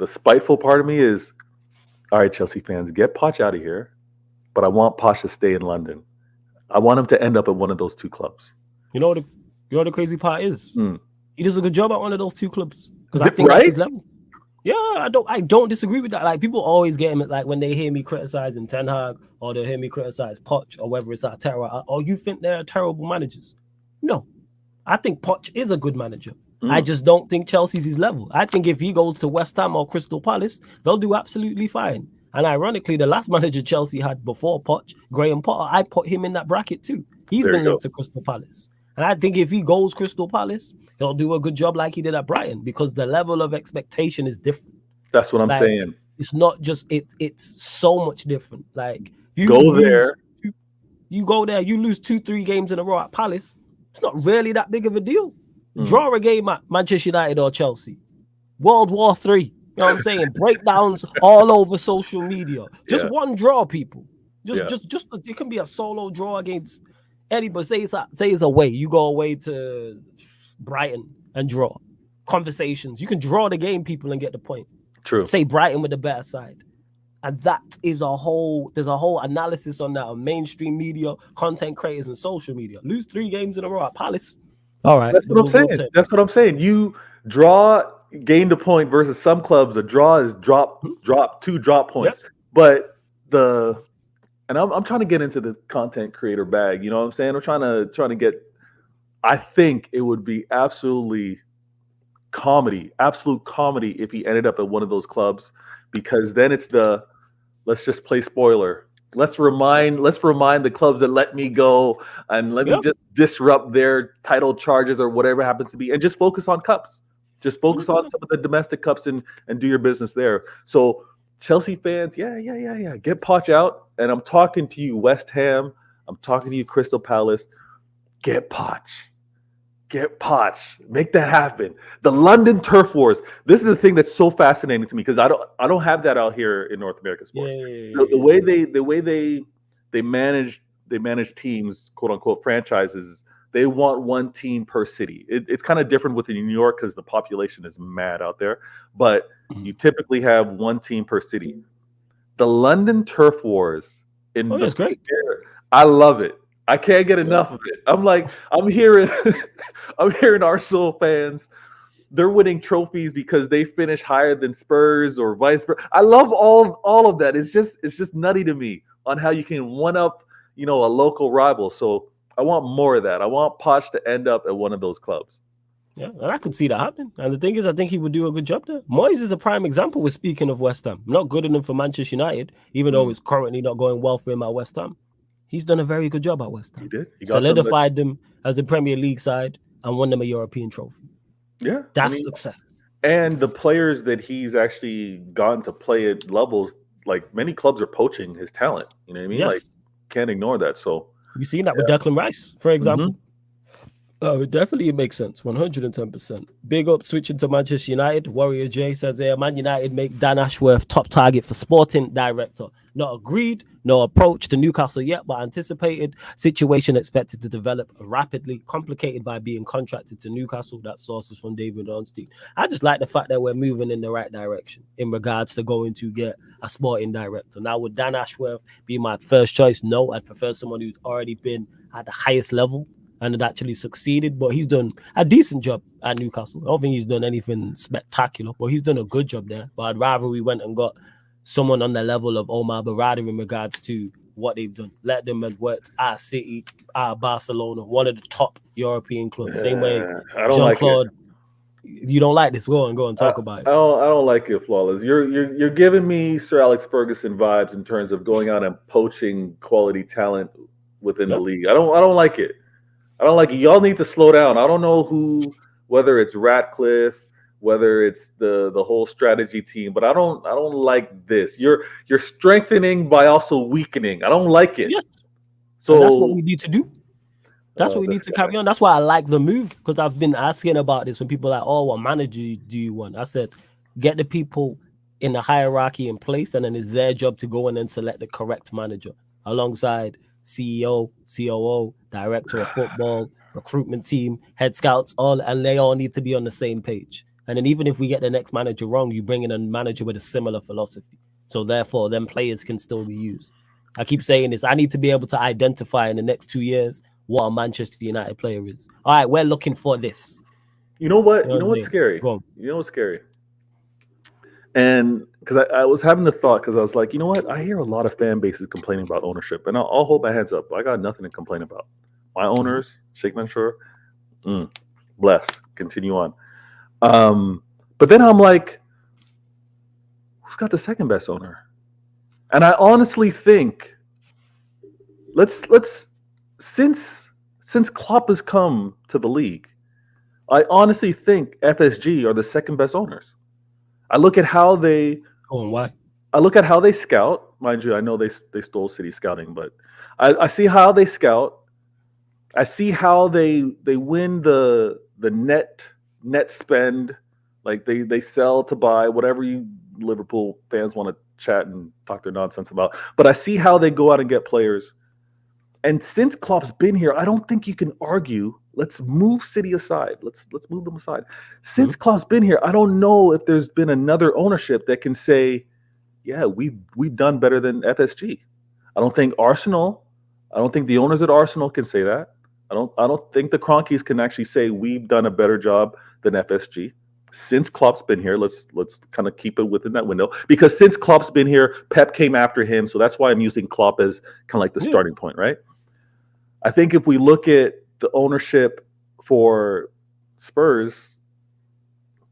spiteful part of me is, all right, Chelsea fans, get Poch out of here, but I want Poch to stay in London. I want him to end up at one of those two clubs. You know what the crazy part is? He does a good job at one of those two clubs, because I think that's his level. Yeah, I don't disagree with that. Like, people always get him, like, when they hear me criticizing Ten Hag, or they hear me criticize Poch, or whether it's Arteta, or you think they're terrible managers. No, I think Poch is a good manager. I just don't think Chelsea's his level. I think if he goes to West Ham or Crystal Palace, they'll do absolutely fine. And ironically, the last manager Chelsea had before Poch, Graham Potter, I put him in that bracket too. He's been linked to Crystal Palace. And I think if he goes Crystal Palace, he'll do a good job like he did at Brighton, because the level of expectation is different. That's what I'm saying. It's not just it's so much different. Like, if you go there, you lose 2-3 games in a row at Palace, it's not really that big of a deal. Draw a game at Manchester United or Chelsea. World War III. You know what I'm saying? Breakdowns all over social media. Just one draw, people. Just it can be a solo draw against anybody. Say it's away. You go away to Brighton and draw. Conversations. You can draw the game, people, and get the point. True. Say Brighton with the better side. And that is there's a whole analysis on that on mainstream media, content creators, and social media. Lose 3 games in a row at Palace. All right. That's what I'm saying. That's what I'm saying. You gained a point versus some clubs. A draw is drop 2 drop points. Yep. But I'm trying to get into the content creator bag. You know what I'm saying? I'm trying to get. I think it would be absolute comedy if he ended up at one of those clubs, because then it's let's just play spoiler. Let's remind the clubs that let me go, and let me just disrupt their title charges or whatever happens to be, and just focus on cups. Just focus on some of the domestic cups and do your business there. So Chelsea fans, get Poch out. And I'm talking to you, West Ham. I'm talking to you, Crystal Palace. Get Poch. Make that happen. The London Turf Wars. This is the thing that's so fascinating to me, because I don't have that out here in North American sports. The way they manage teams, quote unquote franchises. They want one team per city. It's kind of different within New York because the population is mad out there. But you typically have one team per city. The London Turf Wars that's great. I love it. I can't get enough of it. I'm hearing Arsenal fans, they're winning trophies because they finish higher than Spurs or vice versa. I love all of that. It's just nutty to me on how you can one up, a local rival. So I want more of that. I want Poch to end up at one of those clubs. Yeah, and I could see that happening. And the thing is, I think he would do a good job there. Moyes is a prime example. We're speaking of West Ham. Not good enough for Manchester United, even though it's currently not going well for him at West Ham. He's done a very good job at West Ham. He did. He solidified them as a Premier League side and won them a European trophy. Yeah. That's success. And the players that he's actually gotten to play at levels, like many clubs are poaching his talent. You know what I mean? Yes. Like, can't ignore that. So you've seen that with Declan Rice, for example. It definitely makes sense, 110%. Big up, switching to Manchester United. Warrior J says here, Man United make Dan Ashworth top target for sporting director. Not agreed, no approach to Newcastle yet, but anticipated. Situation expected to develop rapidly, complicated by being contracted to Newcastle. That's sources from David Ornstein. I just like the fact that we're moving in the right direction in regards to going to get a sporting director. Now, would Dan Ashworth be my first choice? No, I'd prefer someone who's already been at the highest level and had actually succeeded, but he's done a decent job at Newcastle. I don't think he's done anything spectacular, but he's done a good job there. But I'd rather we went and got someone on the level of Omar Barada in regards to what they've done. Let them have worked at City, at Barcelona, one of the top European clubs. Same way Jean-Claude. You don't like this? Go on, talk about it. I don't like it, Flawless. You're giving me Sir Alex Ferguson vibes in terms of going out and poaching quality talent within the league. I don't like it. I don't like it. Y'all need to slow down. I don't know who, whether it's Ratcliffe, whether it's the whole strategy team, but I don't like this. You're strengthening by also weakening. I don't like it. Yes. So and that's what we need to do. That's what we need to carry on. That's why I like the move, because I've been asking about this when people are like, oh, what manager do you want? I said, get the people in the hierarchy in place, and then it's their job to go in and select the correct manager alongside CEO, COO, director of football, recruitment team, head scouts, and they all need to be on the same page. And then even if we get the next manager wrong, you bring in a manager with a similar philosophy. So therefore, them players can still be used. I keep saying this. I need to be able to identify in the next 2 years what a Manchester United player is. All right, we're looking for this. You know what? You know what's scary? You know what's scary? And because I was having the thought, because I was like, you know what? I hear a lot of fan bases complaining about ownership, and I'll hold my hands up. I got nothing to complain about. My owners, Sheikh Mansour, bless. Continue on. But then I'm like, who's got the second best owner? And I honestly think, since Klopp has come to the league, I honestly think FSG are the second best owners. I look at how they. Oh, and why? I look at how they scout. Mind you, I know they stole City scouting, but I see how they scout. I see how they win the net spend, like they sell to buy, whatever you Liverpool fans want to chat and talk their nonsense about. But I see how they go out and get players. And since Klopp's been here, I don't think you can argue. Let's move City aside. Let's move them aside. Since Klopp's been here, I don't know if there's been another ownership that can say, yeah, we've done better than FSG. I don't think the owners at Arsenal can say that. I don't think the Cronkies can actually say we've done a better job than FSG. Since Klopp's been here, let's kind of keep it within that window. Because since Klopp's been here, Pep came after him. So that's why I'm using Klopp as kind of like the starting point, right? I think if we look at the ownership for Spurs,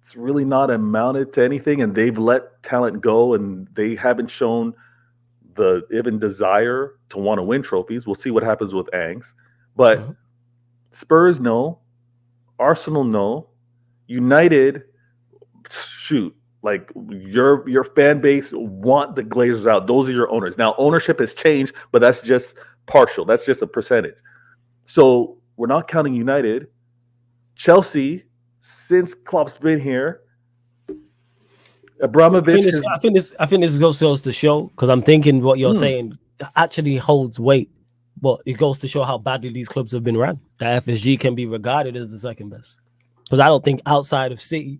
it's really not amounted to anything, and they've let talent go, and they haven't shown the even desire to want to win trophies. We'll see what happens with Angs. But Spurs, no. Arsenal, no. United, shoot. Like your fan base want the Glazers out. Those are your owners. Now, ownership has changed, but that's just partial. That's just a percentage. So we're not counting United. Chelsea, since Klopp's been here, Abramovich. I think this goes to show, because I'm thinking what you're saying actually holds weight, but it goes to show how badly these clubs have been run. That FSG can be regarded as the second best, because I don't think outside of City,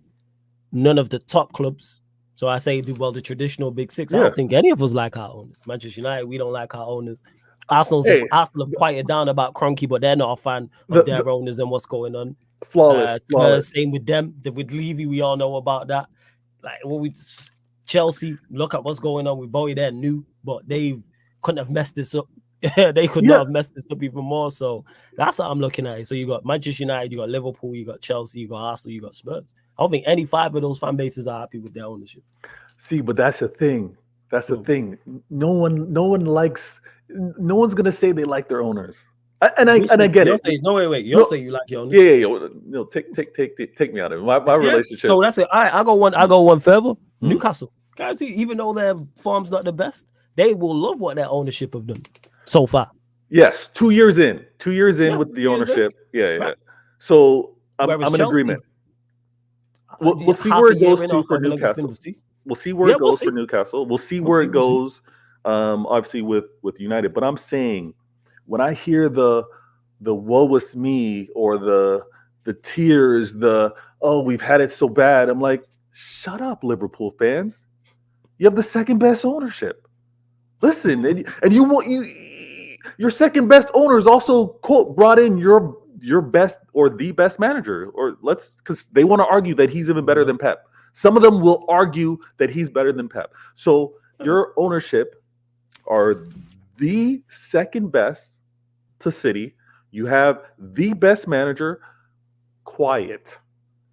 none of the top clubs. So I say, the traditional big six. I don't think any of us like our owners. Manchester United, we don't like our owners. Arsenal have quieted down about Kroenke, but they're not a fan of their owners and what's going on. Flawless. Same with them. With Levy, we all know about that. Like Chelsea, look at what's going on with Bowie. They're new, but they couldn't have messed this up They could not have messed this up even more. So that's how I'm looking at it. So you got Manchester United, you got Liverpool, you got Chelsea, you got Arsenal, you got Spurs. I don't think any 5 of those fan bases are happy with their ownership. See, but that's the thing. That's the thing. No one likes. No one's gonna say they like their owners. And I get it. No, wait. You'll say you like your owners. Yeah. No, take me out of it. My relationship. So that's it. I go one further. Newcastle, guys, even though their form's not the best, they will love what their ownership have done so far. Yes, 2 years in. 2 years in with the ownership. Yeah. So I'm in agreement. We'll see where it goes to for Newcastle. We'll see where it goes for Newcastle. We'll see where it goes. Obviously with United. But I'm saying, when I hear the woe is me, or the tears, we've had it so bad, I'm like, shut up, Liverpool fans. You have the second best ownership. Listen, and your second best owner is also, quote, brought in your best or the best manager, because they want to argue that he's even better than Pep. Some of them will argue that he's better than Pep. So your ownership are the second best to City. You have the best manager. Quiet.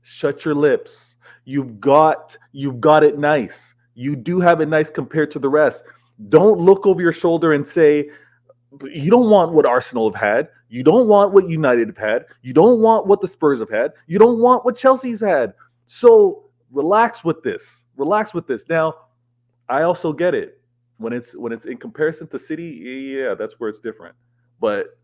Shut your lips. You've got it nice. You do have it nice compared to the rest. Don't look over your shoulder and say, you don't want what Arsenal have had. You don't want what United have had. You don't want what the Spurs have had. You don't want what Chelsea's had. So relax with this. Now, I also get it. When it's in comparison to City, yeah, that's where it's different. But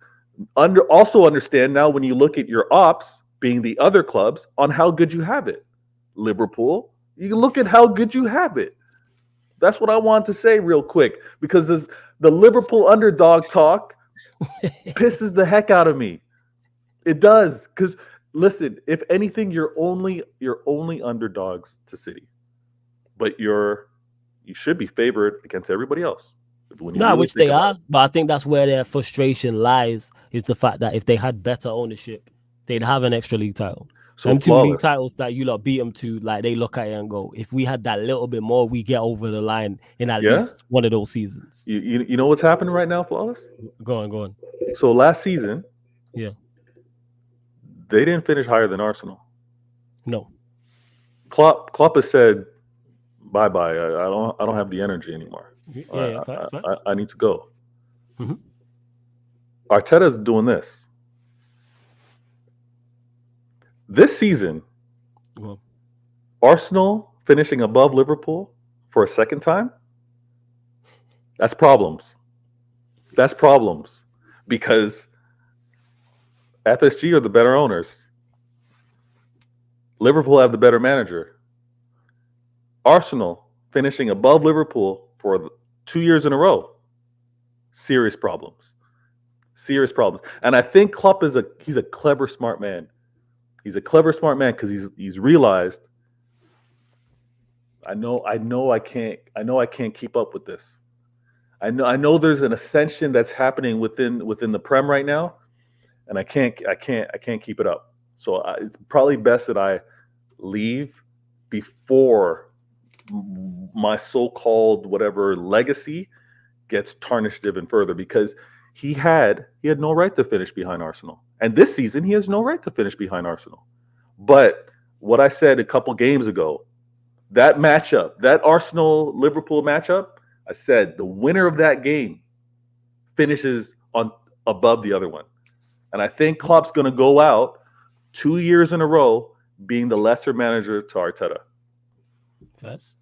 also understand now, when you look at your ops being the other clubs, on how good you have it. Liverpool, you can look at how good you have it. That's what I want to say real quick, because the Liverpool underdog talk pisses the heck out of me. It does, because listen, if anything, you're only underdogs to City, but you should be favored against everybody else. Which they are, but I think that's where their frustration lies, is the fact that if they had better ownership, they'd have an extra league title. So them 2 league titles that you lot beat them to, like, they look at it and go, if we had that little bit more, we get over the line in at least one of those seasons. You know what's happening right now, Flawless? Go on. So last season, they didn't finish higher than Arsenal. No. Klopp has said, bye-bye. I don't have the energy anymore. Facts. I need to go. Mm-hmm. Arteta's doing this. This season, Arsenal finishing above Liverpool for a second time, that's problems. Because FSG are the better owners. Liverpool have the better manager. Arsenal finishing above Liverpool for 2 years in a row. Serious problems. And I think Klopp he's a clever, smart man. He's a clever, smart man, because he's realized, I know I can't keep up with this. I know there's an ascension that's happening within the Prem right now, and I can't keep it up. So it's probably best that I leave before my so-called whatever legacy gets tarnished even further, because he had no right to finish behind Arsenal. And this season, he has no right to finish behind Arsenal. But what I said a couple games ago, that matchup, that Arsenal-Liverpool matchup, I said the winner of that game finishes above the other one. And I think Klopp's going to go out 2 years in a row being the lesser manager to Arteta. That's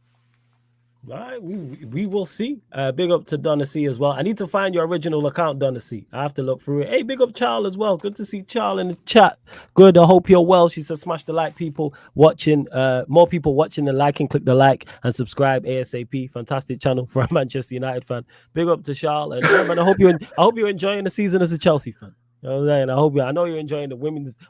all right. We will see. Big up to Donna C as well. I need to find your original account, Donna C. I have to look through it. Hey, big up Charles as well. Good to see Charles in the chat. Good. I hope you're well. She says, smash the like, people watching. More people watching and liking. Click the like and subscribe ASAP. Fantastic channel for a Manchester United fan. Big up to Charles. And man, I hope you're enjoying the season as a Chelsea fan. You know what I'm saying? I know you're enjoying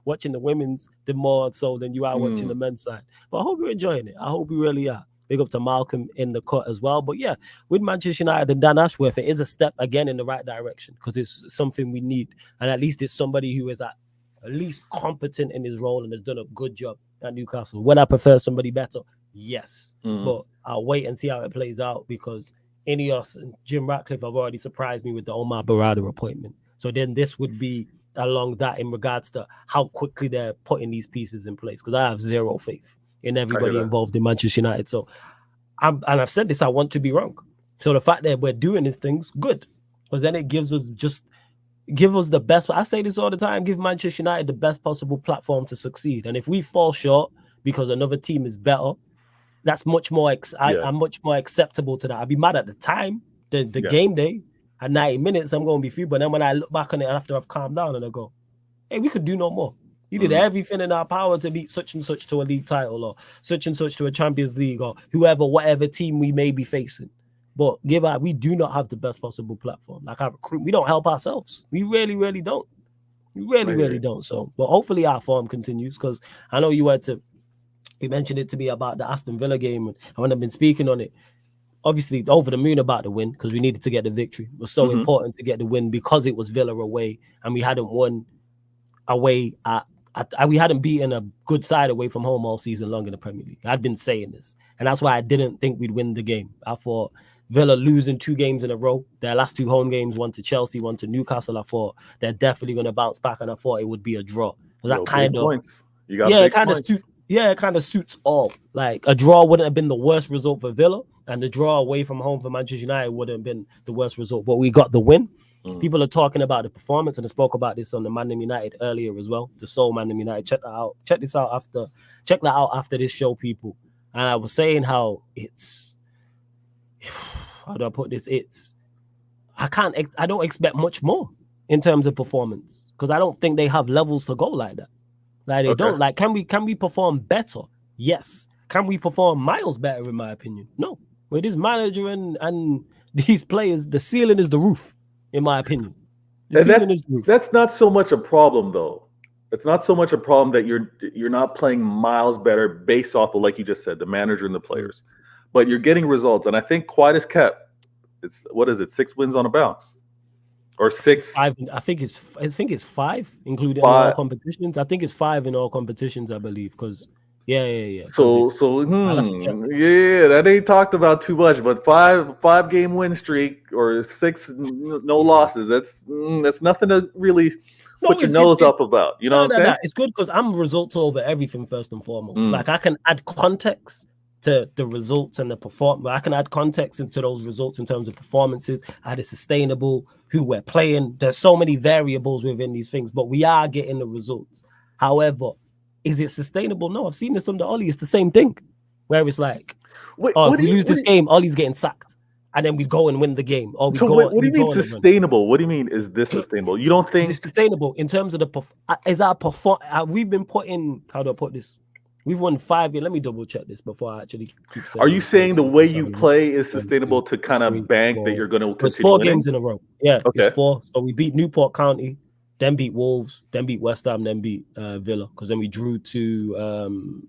watching the women's the more so than you are watching the men's side. But I hope you're enjoying it. I hope you really are. Big up to Malcolm in the cut as well. But yeah, with Manchester United and Dan Ashworth, it is a step again in the right direction, because it's something we need. And at least it's somebody who is at least competent in his role and has done a good job at Newcastle. Would I prefer somebody better? Yes. But I'll wait and see how it plays out, because Ineos and Jim Ratcliffe have already surprised me with the Omar Barada appointment. So then this would be along that in regards to how quickly they're putting these pieces in place, because I have zero faith in everybody involved in Manchester United. So and I've said this, I want to be wrong. So the fact that we're doing these things, good, because then it gives us the best. I say this all the time, give Manchester United the best possible platform to succeed. And if we fall short because another team is better, that's much more I'm much more acceptable to that. I'd be mad at the time, the game day at 90 minutes, I'm going to be free. But then when I look back on it after I've calmed down and I go, hey, we could do no more. We did everything in our power to beat such and such to a league title, or such and such to a Champions League, or whatever team we may be facing. But we do not have the best possible platform. Like our recruit, we don't help ourselves. We really, really don't. We really don't. So, but hopefully our form continues, because I know you mentioned it to me about the Aston Villa game, and when I've been speaking on it, obviously over the moon about the win, because we needed to get the victory. It was so important to get the win because it was Villa away, and we hadn't won away we hadn't beaten a good side away from home all season long in the Premier League. I'd been saying this, and that's why I didn't think we'd win the game. I thought Villa losing 2 games in a row, their last 2 home games, one to Chelsea, one to Newcastle, I thought they're definitely going to bounce back, and I thought it would be a draw. That kind of points. You got it kind of suits all. Like a draw wouldn't have been the worst result for Villa, and the draw away from home for Manchester United wouldn't have been the worst result. But we got the win. People are talking about the performance, and I spoke about this on the Man United earlier as well. The Soul Man United. Check that out. Check that out after this show, people. And I was saying how it's, how do I put this? I don't expect much more in terms of performance, because I don't think they have levels to go like that. Like they don't. Like, can we perform better? Yes. Can we perform miles better, in my opinion? No. With this manager and these players, the ceiling is the roof, in my opinion. That's not so much a problem, though. It's not so much a problem that you're not playing miles better based off of, like you just said, the manager and the players, but you're getting results. And I think quite as kept. It's 6 wins on a bounce, or 6. 5. I think it's 5, including all competitions. I think it's 5 in all competitions, I believe, because. Yeah. So that ain't talked about too much, but 5 game win streak or 6 no losses. That's nothing to really put your nose up about. You know what I'm saying? It's good because I'm results over everything first and foremost. Like I can add context to the results and the performance. I can add context into those results in terms of performances. Are they sustainable? Who we're playing? There's so many variables within these things, but we are getting the results. However, is it sustainable? No, I've seen this under Ollie. It's the same thing, where it's like, if we lose this game, Ollie's getting sacked, and then we go and win the game. Or we what do you mean sustainable? What do you mean is this sustainable? You don't think it's sustainable in terms of we've been putting, how do I put this? We've won 5 years. Let me double check this before I actually keep saying. Are you saying the way you play is sustainable to kind of bank that you're going to continue? It's 4 games in a row. Yeah, it's 4. So we beat Newport County, then beat Wolves, then beat West Ham, then beat Villa, because then we drew to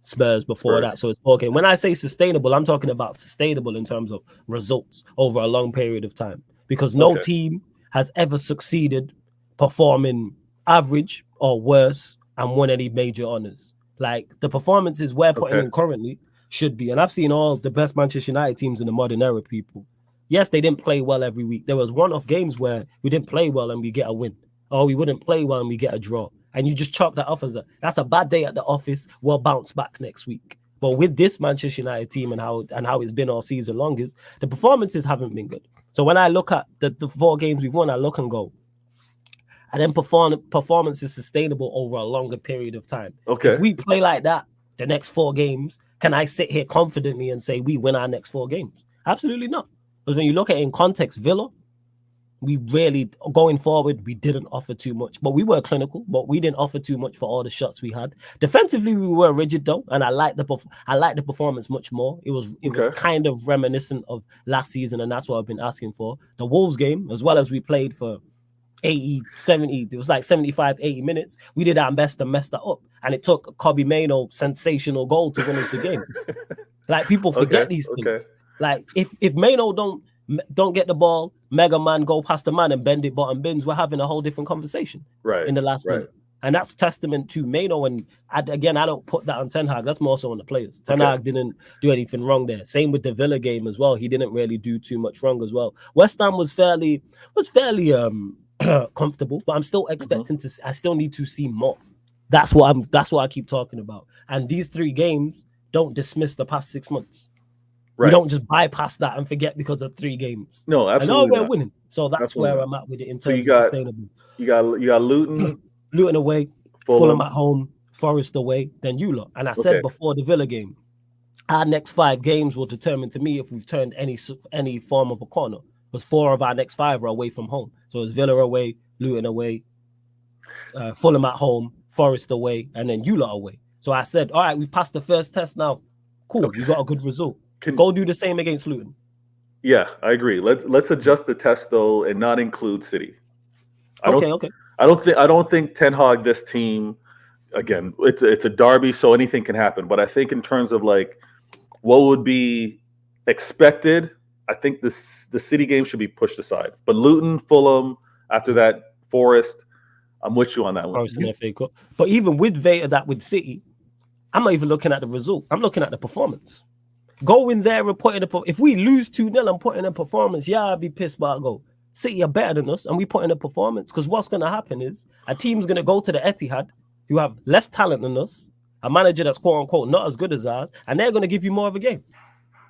Spurs before that. So it's 4 games. When I say sustainable, I'm talking about sustainable in terms of results over a long period of time, because no team has ever succeeded performing average or worse and won any major honors. Like the performances we're putting in currently should be. And I've seen all the best Manchester United teams in the modern era, people. Yes, they didn't play well every week. There was one-off games where we didn't play well and we get a win. Or we wouldn't play well and we get a draw. And you just chalk that off as that's a bad day at the office. We'll bounce back next week. But with this Manchester United team and how it's been all season long, is the performances haven't been good. So when I look at the 4 games we've won, I look and go, and then performance is sustainable over a longer period of time. If we play like that the next 4 games, can I sit here confidently and say we win our next 4 games? Absolutely not. Because when you look at it in context, Villa, we really, going forward, we didn't offer too much. But we were clinical, but we didn't offer too much for all the shots we had. Defensively, we were rigid though, and I like the performance much more. It was kind of reminiscent of last season, and that's what I've been asking for. The Wolves game, as well as we played for 80, 70, it was like 75, 80 minutes. We did our best to mess that up. And it took Kobbie Mainoo's sensational goal to win us the game. Like, people forget these things. Like, if Mainoo don't get the ball, Mega Man go past the man and bend it bottom bins, we're having a whole different conversation in the last minute. And that's testament to Mano. And again, I don't put that on Ten Hag. That's more so on the players. Ten Hag didn't do anything wrong there. Same with the Villa game as well. He didn't really do too much wrong as well. West Ham was fairly comfortable, but I'm still expecting to. I still need to see more. That's what I keep talking about. And these 3 games don't dismiss the past 6 months. Right. We don't just bypass that and forget because of 3 games. No, absolutely. And we're winning. So that's where I'm at with it in terms of sustainable. You got Luton. Luton away, Fulham at home, Forest away, then you lot. And I said before the Villa game, our next 5 games will determine to me if we've turned any form of a corner. Because 4 of our next 5 are away from home. So it's Villa away, Luton away, Fulham at home, Forest away, and then you lot away. So I said, all right, we've passed the first test now. Cool, we got a good result. Go do the same against Luton. Yeah, I agree. Let's adjust the test though and not include City. Okay. I don't think Ten Hag, this team, again, it's a derby, so anything can happen. But I think in terms of like what would be expected, I think the City game should be pushed aside. But Luton, Fulham, after that, Forest, I'm with you on that one. But even with with City, I'm not even looking at the result. I'm looking at the performance. Go in there and put in if we lose 2-0 and put in a performance, I'd be pissed, but I'll go. City are better than us, and we put in a performance. Because what's going to happen is a team's going to go to the Etihad, who have less talent than us, a manager that's quote unquote not as good as ours, and they're going to give you more of a game.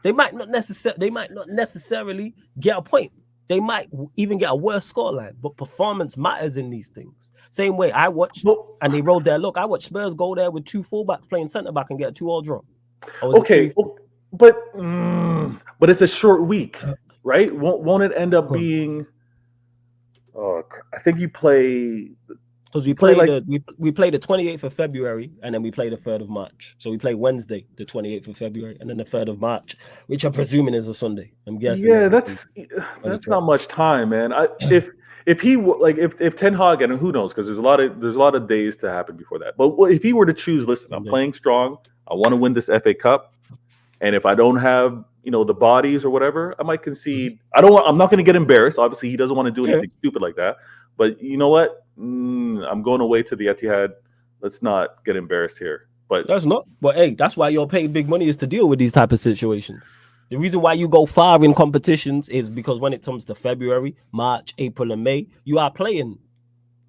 They might not necessarily get a point. They might even get a worse scoreline, but performance matters in these things. Same way I watched, and they rolled their luck. I watched Spurs go there with 2 fullbacks playing centre back and get a 2-2 draw. Okay, but it's a short week, right? Won't it end up being? I think you play because we played we played the 28th of February and then we played the 3rd of March. So we play Wednesday, the 28th of February, and then the 3rd of March, which I'm presuming is a Sunday. I'm guessing. Yeah, that's not much time, man. If Ten Hag, and who knows, because there's a lot of days to happen before that. But if he were to choose, listen, I'm playing strong. I want to win this FA Cup, and if I don't have the bodies or whatever, I might concede. I'm not going to get embarrassed. Obviously, he doesn't want to do anything stupid like that. But you know what? I'm going away to the Etihad. Let's not get embarrassed here. But that's not. But hey, that's why you're paying big money, is to deal with these type of situations. The reason why you go far in competitions is because when it comes to February, March, April, and May, you are playing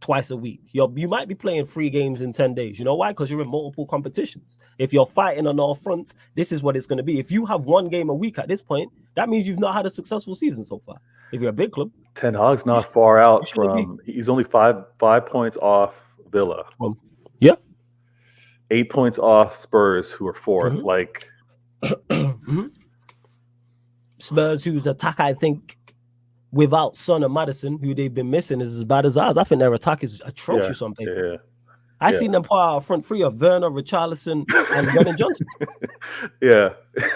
twice a week. You might be playing 3 games in 10 days. You know why? Because you're in multiple competitions. If you're fighting on all fronts, this is what it's going to be. If you have 1 game a week at this point, that means you've not had a successful season so far. If you're a big club, Ten Hag's not far out from. He's only 5 points off Villa. 8 points off Spurs, who are 4th. Like Spurs, whose attack, I think, without Son and Maddison, who they've been missing, is as bad as ours. I think their attack is atrocious on paper. I seen them put out a front 3 of Werner, Richarlison, and Brennan Johnson.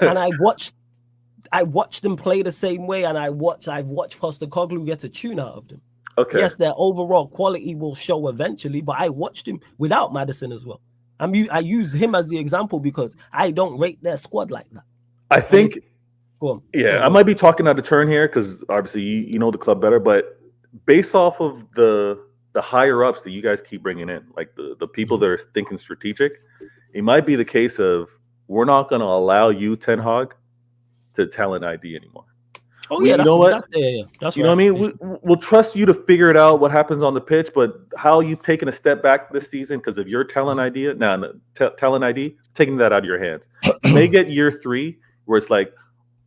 And I watched them play the same way, and I've watched Postecoglou get a tune out of them. Okay. Yes, their overall quality will show eventually, but I watched him without Maddison as well. I use him as the example because I don't rate their squad like that. I think. Go on. Yeah, I might be talking out of turn here because obviously you know the club better, but based off of the higher ups that you guys keep bringing in, like the people that are thinking strategic, it might be the case of we're not going to allow you, Ten Hag, to talent ID anymore. Oh yeah, that's what I mean. We'll trust you to figure it out what happens on the pitch, but how you've taken a step back this season because of your talent idea, talent ID, taking that out of your hands. You may get year 3 where it's like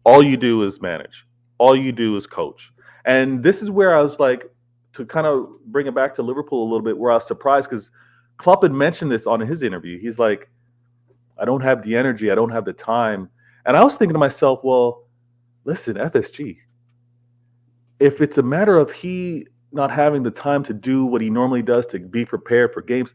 all you do is manage, all you do is coach, and this is where I was like, to kind of bring it back to Liverpool a little bit, where I was surprised because Klopp had mentioned this on his interview. He's like, I don't have the energy, I don't have the time, and I was thinking to myself, well, listen, FSG, if it's a matter of he not having the time to do what he normally does to be prepared for games,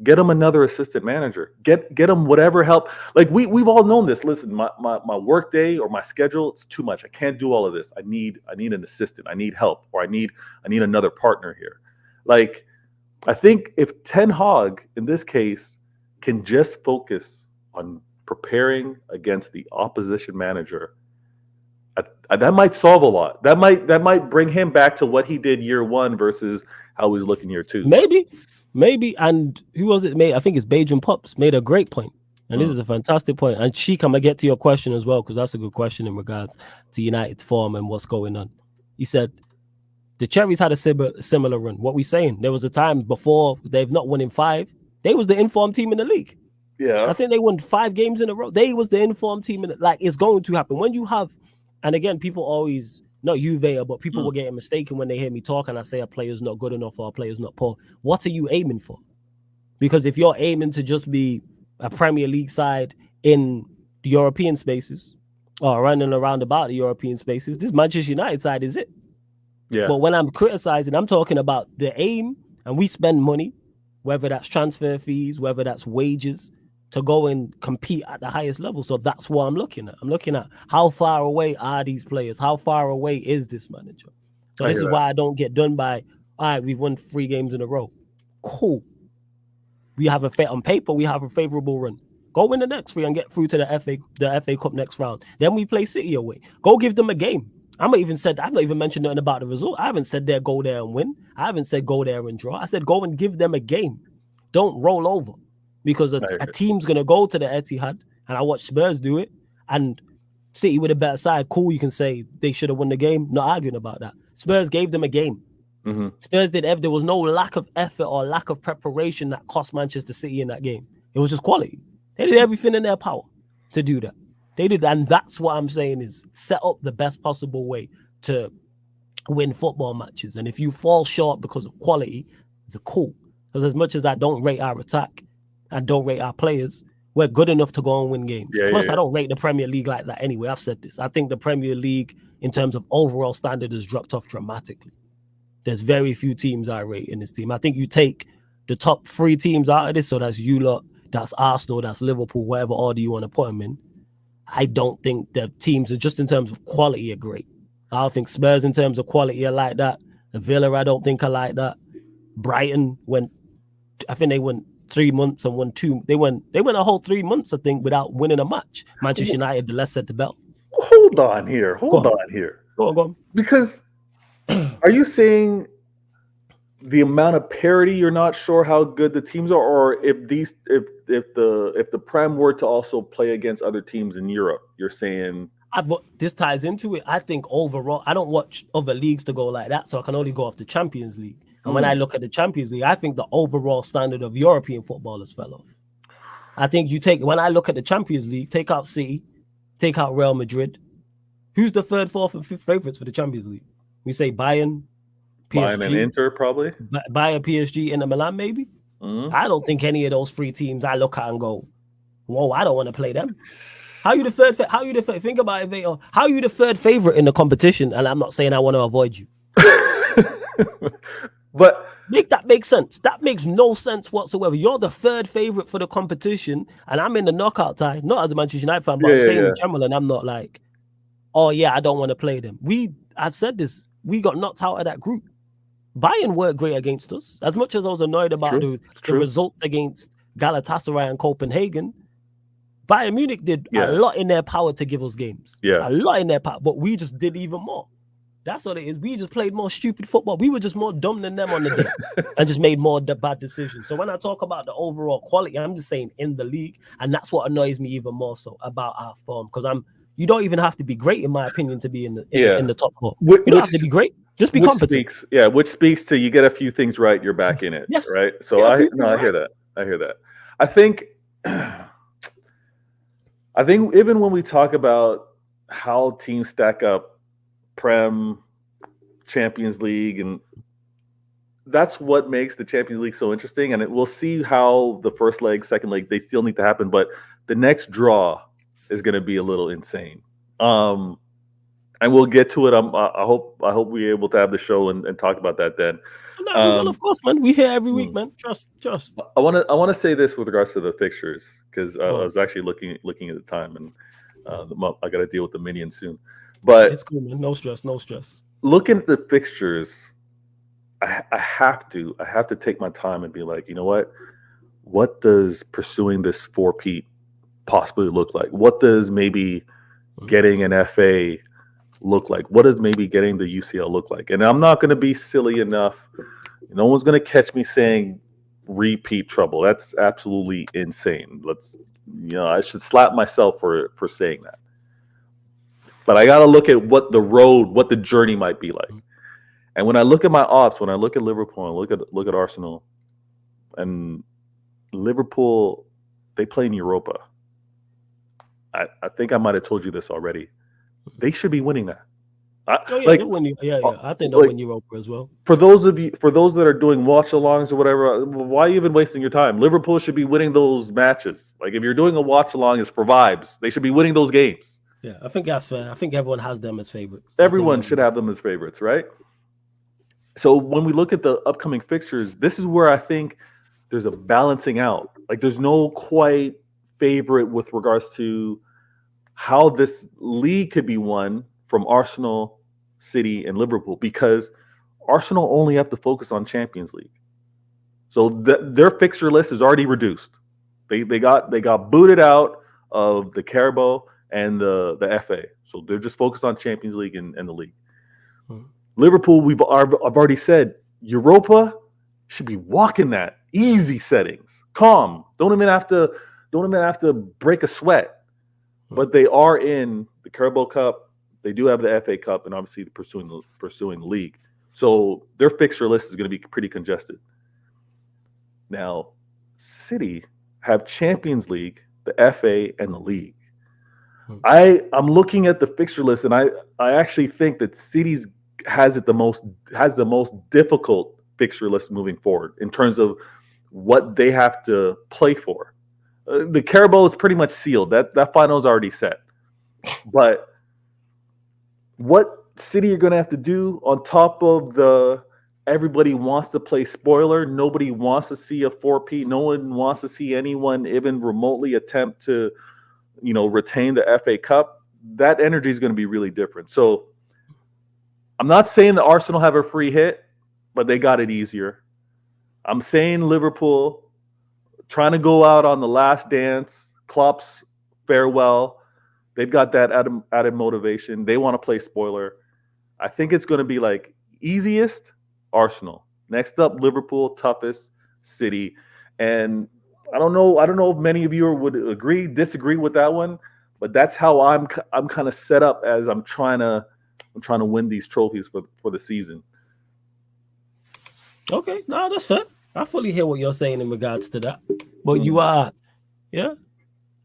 get him another assistant manager. Get him whatever help. Like we've all known this. Listen, my work day or my schedule, it's too much. I can't do all of this. I need an assistant. I need help, or I need another partner here. Like, I think if Ten Hag in this case can just focus on preparing against the opposition manager, that might solve a lot. That might bring him back to what he did year 1 versus how he's looking year 2. Maybe. Maybe, and who was it made? I think it's Bajan Pops made a great point. And this is a fantastic point. And Sheik, I'm going to get to your question as well, because that's a good question in regards to United's form and what's going on. He said, the Cherries had a similar run. What we saying? There was a time before they've not won in 5. They was the informed team in the league. Yeah. I think they won 5 games in a row. They was the informed team. Like, it's going to happen. When you have, and again, people always, not you, Vea, but people will get mistaken when they hear me talk and I say a player's not good enough or a player's not poor. What are you aiming for? Because if you're aiming to just be a Premier League side in the European spaces or running around about the European spaces, this Manchester United side is it. Yeah. But when I'm criticizing, I'm talking about the aim, and we spend money, whether that's transfer fees, whether that's wages, to go and compete at the highest level. So that's what I'm looking at. I'm looking at how far away are these players? How far away is this manager? So this is why I don't get done by, all right, we've won 3 games in a row. Cool. We have on paper, we have a favorable run. Go win the next 3 and get through to the FA Cup next round. Then we play City away. Go give them a game. I've not even mentioned nothing about the result. I haven't said go there and win. I haven't said go there and draw. I said go and give them a game. Don't roll over, because a team's gonna go to the Etihad, and I watched Spurs do it, and City with a better side. Cool, you can say they should have won the game. Not arguing about that. Spurs gave them a game. Spurs did. There was no lack of effort or lack of preparation that cost Manchester City in that game. It was just quality. They did everything in their power to do that. They did, and that's what I'm saying is set up the best possible way to win football matches. And if you fall short because of quality, the cool. Because as much as I don't rate our attack and don't rate our players, we're good enough to go and win games. Plus, I don't rate the Premier League like that anyway. I've said this. I think the Premier League, in terms of overall standard, has dropped off dramatically. There's very few teams I rate in this team. I think you take the top 3 teams out of this, so that's you lot, that's Arsenal, that's Liverpool, whatever order you want to put them in. I don't think the teams are, just in terms of quality, are great. I don't think Spurs in terms of quality are like that. The Villa, I don't think are like that. Brighton I think they went 3 months and won 2. They went a whole 3 months, I think, without winning a match. Manchester United, the less said the bell. Hold on here. Go on. Because are you saying the amount of parity, you're not sure how good the teams are, or if the Prem were to also play against other teams in Europe, you're saying this ties into it. I think overall, I don't watch other leagues to go like that, so I can only go off the Champions League. And when I look at the Champions League, I think the overall standard of European football has fell off. I think when I look at the Champions League, take out City, take out Real Madrid. Who's the 3rd, 4th, and 5th favorites for the Champions League? We say Bayern, PSG, Bayern and Inter, probably. Bayern, PSG, Inter Milan, maybe. I don't think any of those 3 teams I look at and go, whoa, I don't want to play them. How are you the third? Think about it, Vito. How are you the 3rd favorite in the competition? And I'm not saying I want to avoid you. But make that make sense. That makes no sense whatsoever. You're the 3rd favorite for the competition, and I'm in the knockout tie. Not as a Manchester United fan, but I'm saying in general, and I'm not like, oh yeah, I don't want to play them. I've said this. We got knocked out of that group. Bayern weren't great against us. As much as I was annoyed about the results against Galatasaray and Copenhagen, Bayern Munich did a lot in their power to give us games. A lot in their power, but we just did even more. That's what it is. We just played more stupid football. We were just more dumb than them on the day and just made more bad decisions. So when I talk about the overall quality, I'm just saying in the league, and that's what annoys me even more so about our form, because you don't even have to be great, in my opinion, to be in the top 4. You don't have to be great. Just be competent. Which speaks to you get a few things right, you're back in it. Yes. Right. So I hear that. I think even when we talk about how teams stack up, Prem, Champions League, and that's what makes the Champions League so interesting. And we'll see how the first leg, second leg, they still need to happen, but the next draw is going to be a little insane. And we'll get to it. I hope we're able to have the show and talk about that then. No, of course, man. We here every week, man. Trust. I want to say this with regards to the fixtures, because I was actually looking at the time, and I got to deal with the minion soon. But it's cool, man. No stress. Looking at the fixtures, I have to take my time and be like, you know what does pursuing this 4-peat possibly look like? What does maybe getting an FA look like? What does maybe getting the UCL look like? And I'm not going to be silly enough. No one's going to catch me saying repeat trouble. That's absolutely insane. I should slap myself for saying that. But I got to look at what the journey might be like. And when I look at my odds, when I look at Liverpool, and look at Arsenal, and Liverpool, they play in Europa. I think I might have told you this already. They should be winning that. They'll win. I think they'll win Europa as well. For those that are doing watch-alongs or whatever, why are you even wasting your time? Liverpool should be winning those matches. Like, if you're doing a watch-along, it's for vibes. They should be winning those games. Yeah, I think that's fair. I think everyone has them as favorites. Everyone should have them as favorites, right? So when we look at the upcoming fixtures, this is where I think there's a balancing out. Like, there's no quite favorite with regards to how this league could be won from Arsenal, City, and Liverpool, because Arsenal only have to focus on Champions League. So their fixture list is already reduced. They got booted out of the Carabao and the FA. So they're just focused on Champions League and the league. Liverpool, I've already said, Europa should be walking that. Easy settings, calm. Don't even have to break a sweat. But they are in the Carabao Cup. They do have the FA Cup, and obviously pursuing the league. So their fixture list is going to be pretty congested. Now, City have Champions League, the FA, and the league. I'm looking at the fixture list, and I actually think that City's has the most difficult fixture list moving forward in terms of what they have to play for. The Carabao is pretty much sealed. That final is already set. But what City are going to have to do on top of everybody wants to play spoiler. Nobody wants to see a 4P. No one wants to see anyone even remotely attempt to, retain the FA Cup. That energy is going to be really different. So I'm not saying that Arsenal have a free hit, but they got it easier. I'm saying Liverpool trying to go out on the last dance, Klopp's farewell. They've got that added motivation. They want to play spoiler. I think it's going to be like easiest, Arsenal. Next up, Liverpool, toughest, City. And I don't know if many of you would disagree with that one, but that's how I'm kind of set up as I'm trying to win these trophies for the season. Okay, no, that's fair. I fully hear what you're saying in regards to that. But you are, yeah,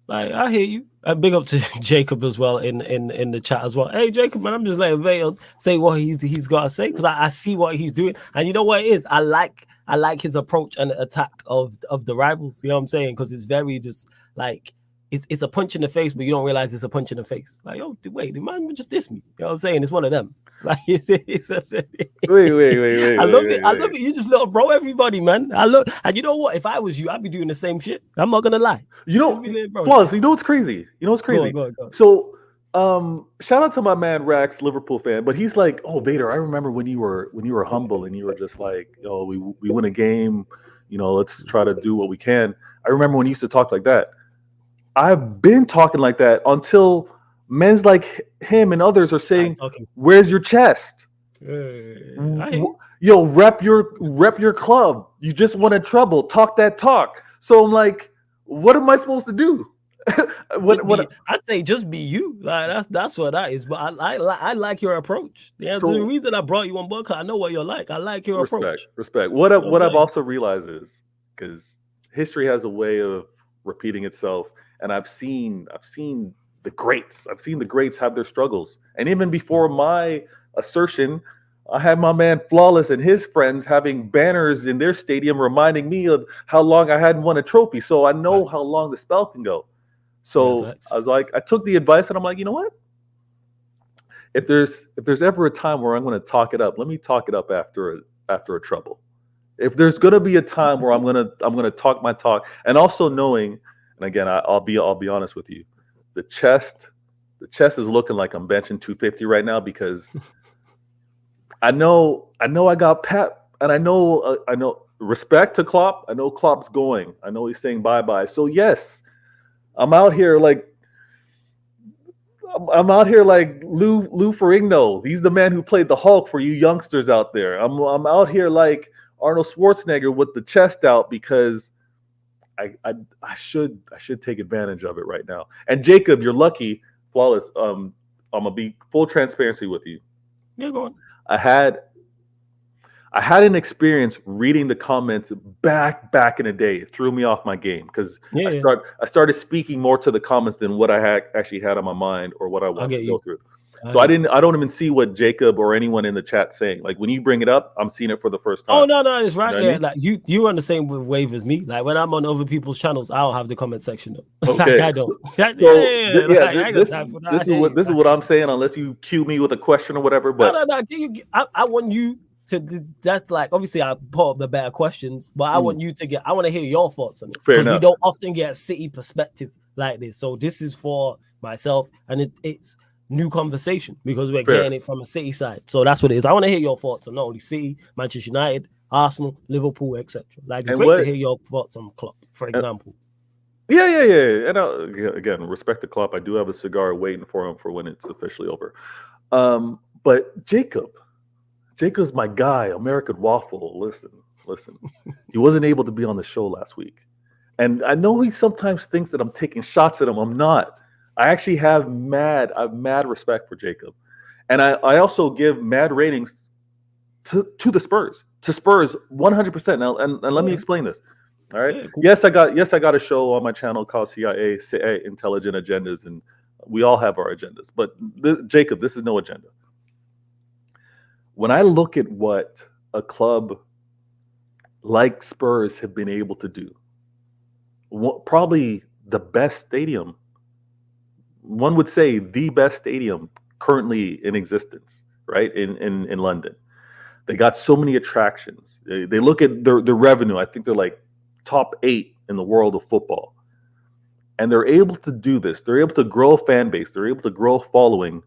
like, I hear you. Big up to Jacob as well in the chat as well. Hey, Jacob, man, I'm just letting Vale say what he's got to say, because I see what he's doing. And you know what it is? I like his approach and attack of the rivals. You know what I'm saying? Because it's very just like, it's a punch in the face, but you don't realize it's a punch in the face. Like, oh, wait, the man just dissed me. You know what I'm saying? It's one of them. Like, wait. I love it. You just little bro everybody, man. And you know what? If I was you, I'd be doing the same shit. I'm not gonna lie. Plus, you know what's crazy? Go on. So, shout out to my man Rax, Liverpool fan, but he's like, "Oh, Vader, I remember when you were humble and you were just like, oh, we win a game, let's try to do what we can." I remember when you used to talk like that. I've been talking like that until men's like him and others are saying, "Where's your chest? Yo, rep your club. You just wanted trouble. Talk that talk." So I'm like, what am I supposed to do? I'd say just be you. Like, that's what that is. But I like your approach. The reason I brought you on board, because I know what you're like. I like your approach. Respect. What I've also realized is, because history has a way of repeating itself. And I've seen the greats. I've seen the greats have their struggles. And even before my assertion, I had my man Flawless and his friends having banners in their stadium reminding me of how long I hadn't won a trophy. So I know how long the spell can go. So I was like, I took the advice and I'm like, you know what? If there's ever a time where I'm going to talk it up, let me talk it up after a trouble. If there's going to be a time where I'm going to talk my talk, and also knowing. And again, I'll be honest with you. The chest is looking like I'm benching 250 right now, because I know I got Pep, and I know respect to Klopp. I know Klopp's going. I know he's saying bye-bye. So yes, I'm out here like Lou Ferrigno. He's the man who played the Hulk for you youngsters out there. I'm out here like Arnold Schwarzenegger with the chest out because I should take advantage of it right now. And Jacob, you're lucky, flawless. I'm gonna be full transparency with you. Yeah, go on. I had an experience reading the comments back in the day. It threw me off my game because I started speaking more to the comments than what I actually had on my mind or what I wanted to go through. So I don't even see what Jacob or anyone in the chat saying. Like when you bring it up, I'm seeing it for the first time. Oh no, it's right. You know like you on the same wave as me. Like when I'm on other people's channels, I don't have the comment section though. Okay. Like, I don't. This is what I'm saying. Unless you cue me with a question or whatever. But no. I want you to. That's like obviously I put up the better questions, but I want you to get. I want to hear your thoughts on it because we don't often get a City perspective like this. So this is for myself, and it's new conversation because we're getting it from a City side. So that's what it is. I want to hear your thoughts on not only City, Manchester United, Arsenal, Liverpool, etc. Like it's great to hear your thoughts on Klopp, for example. Yeah. And again, respect the Klopp. I do have a cigar waiting for him for when it's officially over. But Jacob's my guy, American Waffle. Listen. He wasn't able to be on the show last week. And I know he sometimes thinks that I'm taking shots at him. I'm not. I actually have mad respect for Jacob. And I also give mad ratings to the Spurs. To Spurs 100%. Now and let me explain this. All right. Yeah, cool. Yes, I got a show on my channel called CIA Intelligent Agendas, and we all have our agendas. But Jacob, this is no agenda. When I look at what a club like Spurs have been able to do, probably the best stadium, one would say the best stadium currently in existence, right? In London. They got so many attractions. They look at their revenue. I think they're like top 8 in the world of football. And they're able to do this. They're able to grow a fan base. They're able to grow a following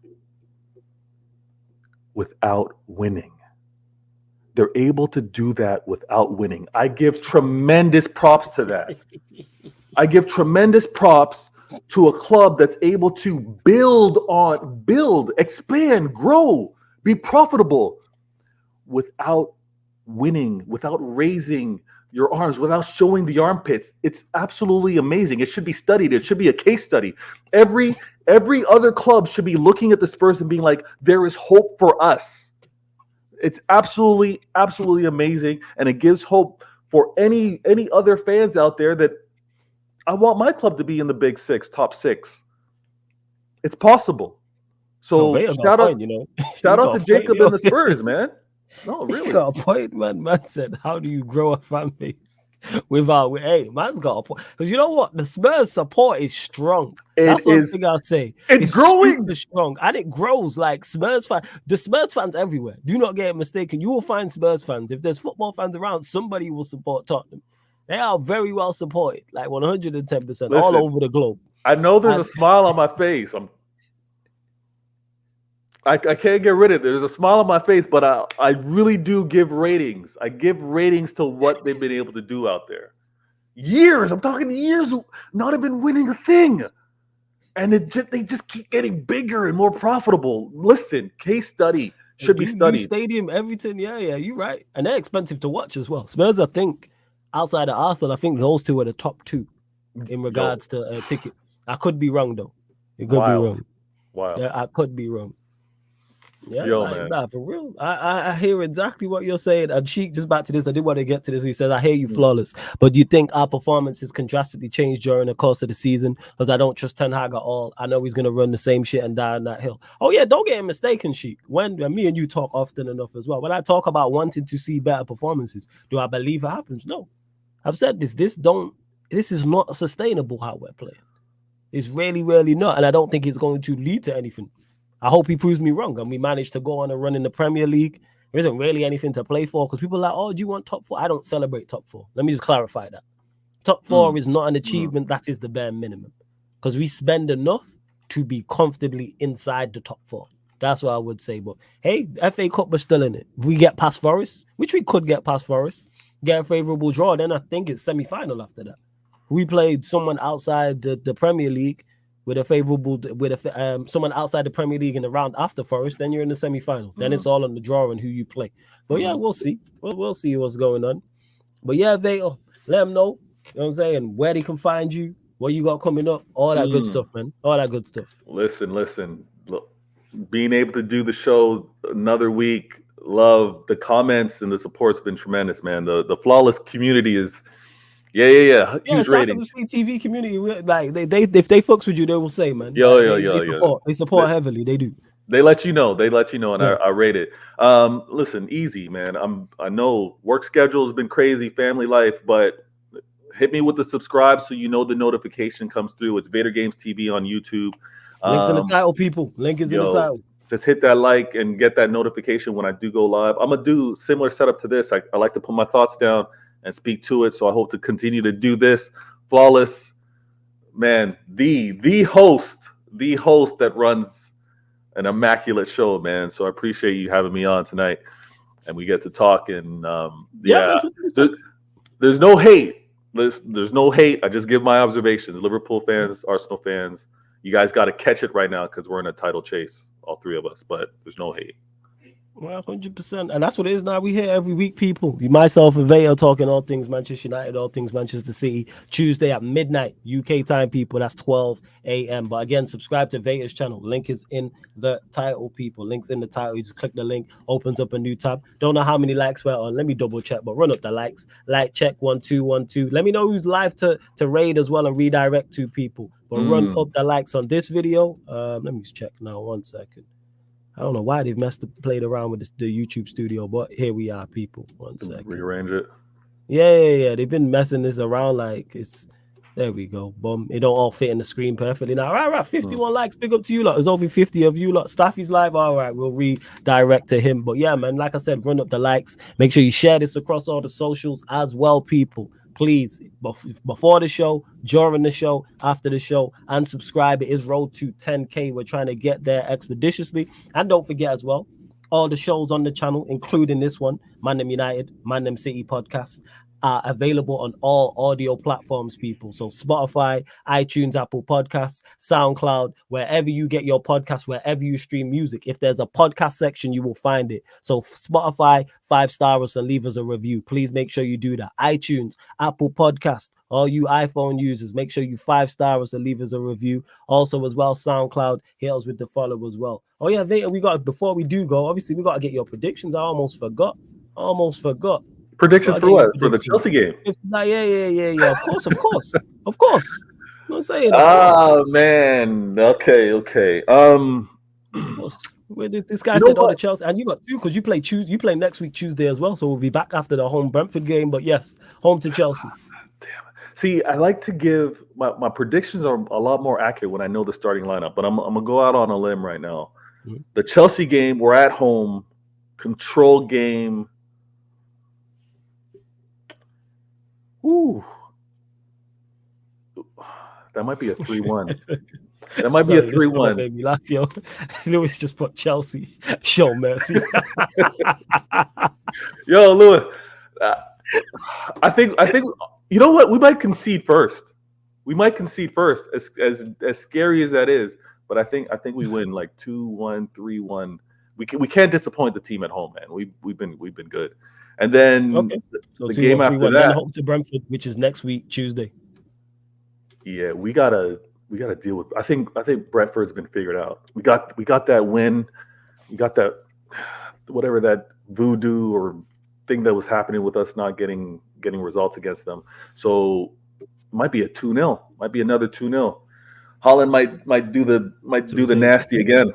without winning. They're able to do that without winning. I give tremendous props to that. I give tremendous props to a club that's able to build, expand, grow, be profitable without winning, without raising your arms, without showing the armpits. It's absolutely amazing. It should be studied. It should be a case study. Every other club should be looking at the Spurs and being like, there is hope for us. It's absolutely amazing. And it gives hope for any other fans out there that I want my club to be in the big 6, top 6. It's possible. So shout out to Jacob and the Spurs, man. No, really. You got a point, man. Man said, how do you grow a fan base without? Hey, man's got a point. Because you know what? The Spurs support is strong. That's one thing I'll say. It's growing. Super strong. And it grows like Spurs fans. The Spurs fans everywhere. Do not get mistaken. You will find Spurs fans. If there's football fans around, somebody will support Tottenham. They are very well supported, like 110%, all over the globe. I know there's a smile on my face. I can't get rid of it. There's a smile on my face, but I really do give ratings. I give ratings to what they've been able to do out there. Years, I'm talking years, not even winning a thing. And they just keep getting bigger and more profitable. Listen, case study should be studied. Stadium, everything, yeah, you're right. And they're expensive to watch as well. Spurs, I think, outside of Arsenal, I think those two are the top 2 in regards to tickets. I could be wrong, though. It could be wrong. Wow. Yeah, I could be wrong. Yeah, man. Nah, for real. I hear exactly what you're saying. And Sheik, just back to this, I did want to get to this. He says, I hear you, flawless. But do you think our performances can drastically change during the course of the season? Because I don't trust Ten Hag at all. I know he's going to run the same shit and die on that hill. Oh, yeah, don't get mistaken, Sheik. When me and you talk often enough as well. When I talk about wanting to see better performances, do I believe it happens? No. I've said this. This is not sustainable how we're playing. It's really, really not. And I don't think it's going to lead to anything. I hope he proves me wrong and we manage to go on a run in the Premier League. There isn't really anything to play for because people are like, oh, do you want top 4? I don't celebrate top 4. Let me just clarify that. Top 4 is not an achievement. That is the bare minimum because we spend enough to be comfortably inside the top 4. That's what I would say. But hey, FA Cup, we're still in it. If we get past Forest, which we could get past Forest, get a favourable draw, then I think it's semi-final after that. We played someone outside the Premier League. with a favorable someone outside the Premier League in the round after Forest, then you're in the semi-final. Then it's all on the draw and who you play. But yeah, we'll see. We'll see what's going on. But yeah, Vato, let them know. You know what I'm saying? Where they can find you, what you got coming up, all that good stuff, man. All that good stuff. Listen. Look, being able to do the show another week, love the comments and the support's been tremendous, man. The flawless community is, yeah. Huge rating. TV community, like they if they fucks with you, they will say, man. They support heavily. They do. They let you know, and I rate it. Listen, easy, man. I know work schedule has been crazy, family life, but hit me with the subscribe so you know the notification comes through. It's Vader Games TV on YouTube. Links in the title, people. Link is in the title. Just hit that like and get that notification when I do go live. I'm gonna do similar setup to this. I like to put my thoughts down and speak to it, so I hope to continue to do this. Flawless, man. The host that runs an immaculate show, man. So I appreciate you having me on tonight, and we get to talk. And there's no hate. There's no hate. I just give my observations. Liverpool fans, Arsenal fans, you guys got to catch it right now because we're in a title chase, all three of us. But there's no hate. Well, 100%, and that's what it is now. We here every week, people. Myself and Vader talking all things Manchester United, all things Manchester City. Tuesday at midnight UK time, people. That's 12 a.m. But again, subscribe to Vader's channel. Link is in the title, people. Link's in the title. You just click the link, opens up a new tab. Don't know how many likes we're on. Let me double check, but run up the likes. Like check 1212. Let me know who's live to raid as well and redirect to people. But run up the likes on this video. Let me check now. 1 second. I don't know why they've played around with the YouTube studio, but here we are, people. 1 second. Rearrange it. Yeah. They've been messing this around like it's. There we go. Boom. It don't all fit in the screen perfectly now. All right. 51 likes. Big up to you lot. There's over 50 of you lot. Staffy's live. All right. We'll redirect to him. But yeah, man, like I said, run up the likes. Make sure you share this across all the socials as well, people. Please, before the show, during the show, after the show, and subscribe. It is road to 10K. We're trying to get there expeditiously. And don't forget as well, all the shows on the channel, including this one, Man Them United, Man Them City podcast, are available on all audio platforms, people. So Spotify, iTunes, Apple Podcasts, SoundCloud, wherever you get your podcasts, wherever you stream music. If there's a podcast section, you will find it. So Spotify, 5-star us and leave us a review. Please make sure you do that. iTunes, Apple Podcast, all you iPhone users, make sure you 5-star us and leave us a review. Also as well, SoundCloud, hit us with the follow as well. Oh yeah, before we do go, obviously we got to get your predictions. I almost forgot. Predictions for what? For the Chelsea game? Yeah. Of course. I'm not saying. Oh man. Okay. This guy said, the Chelsea, and you got two because you play next week Tuesday as well. So we'll be back after the home Brentford game. But yes, home to Chelsea. Damn it. See, I like to give my predictions are a lot more accurate when I know the starting lineup. But I'm gonna go out on a limb right now. The Chelsea game, we're at home, control game. Ooh, that might be a 3-1. That might be a 3-1. Made me laugh, yo. Lewis just put Chelsea. Show mercy. Yo, Lewis. I think. You know what? We might concede first. As scary as that is, but I think we win like 2-1, 3-1. We can't disappoint the team at home, man. We've been good. And then the game after that, then home to Brentford, which is next week Tuesday. Yeah, we gotta deal with. I think Brentford's been figured out. We got that win. We got that whatever that voodoo or thing that was happening with us not getting results against them. So it might be a 2-0. Might be another 2-0. Holland might do the nasty again.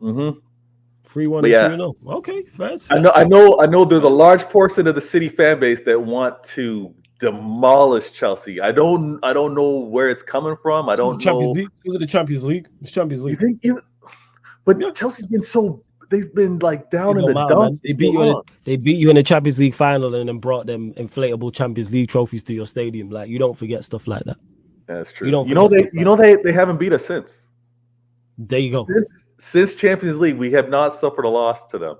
3-1 and 2-0. Okay, fast. I know. There's a large portion of the City fan base that want to demolish Chelsea. I don't know where it's coming from. I don't know. Is it the Champions League? It's Champions League. Chelsea's been so. They've been like down in the dumps. They beat you in the Champions League final and then brought them inflatable Champions League trophies to your stadium. Like, you don't forget stuff like that. That's true. They haven't beat us since. There you go. Since Champions League, we have not suffered a loss to them.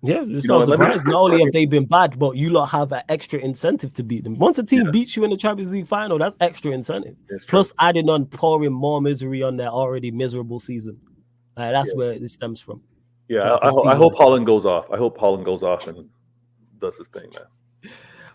Yeah, it's not surprised. Not only have they been bad, but you lot have an extra incentive to beat them. Once a team beats you in the Champions League final, that's extra incentive. Plus, adding on pouring more misery on their already miserable season. That's where it stems from. Yeah, I hope Holland goes off. I hope Holland goes off and does his thing, man.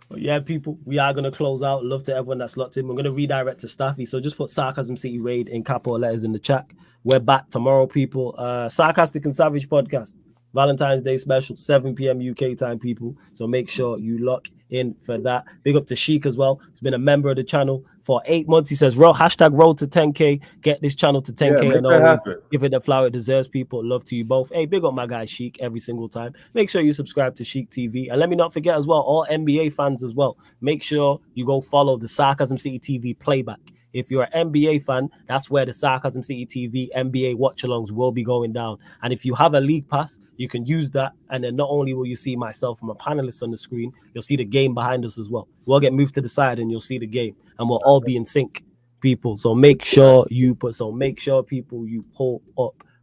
But yeah, people, we are going to close out. Love to everyone that's locked in. We're going to redirect to Staffy. So just put Sarcasm City Raid in capital letters in the chat. We're back tomorrow, people. Sarcastic and Savage podcast. Valentine's Day special, 7 p.m. UK time, people. So make sure you lock in for that. Big up to Sheik as well. He's been a member of the channel for 8 months. He says, hashtag road to 10K. Get this channel to 10K and always give it the flower it deserves, people. Love to you both. Hey, big up my guy Sheik every single time. Make sure you subscribe to Sheik TV. And let me not forget as well, all NBA fans as well. Make sure you go follow the Sarcasm City TV playback. If you're an NBA fan, that's where the Sarcasm City TV NBA watch-alongs will be going down. And if you have a league pass, you can use that. And then not only will you see myself and my panelists on the screen, you'll see the game behind us as well. We'll get moved to the side and you'll see the game. And we'll all be in sync, people. So make sure you pull up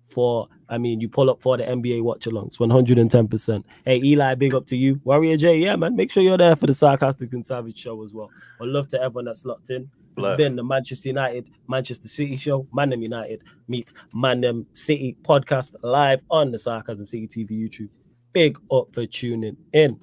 for the NBA watch-alongs, 110%. Hey, Eli, big up to you. Warrior J, yeah, man. Make sure you're there for the Sarcastic and Savage show as well. I love to everyone that's locked in. It's been the Manchester United, Manchester City show. Man United meets Man City podcast live on the Sarcasm City TV YouTube. Big up for tuning in.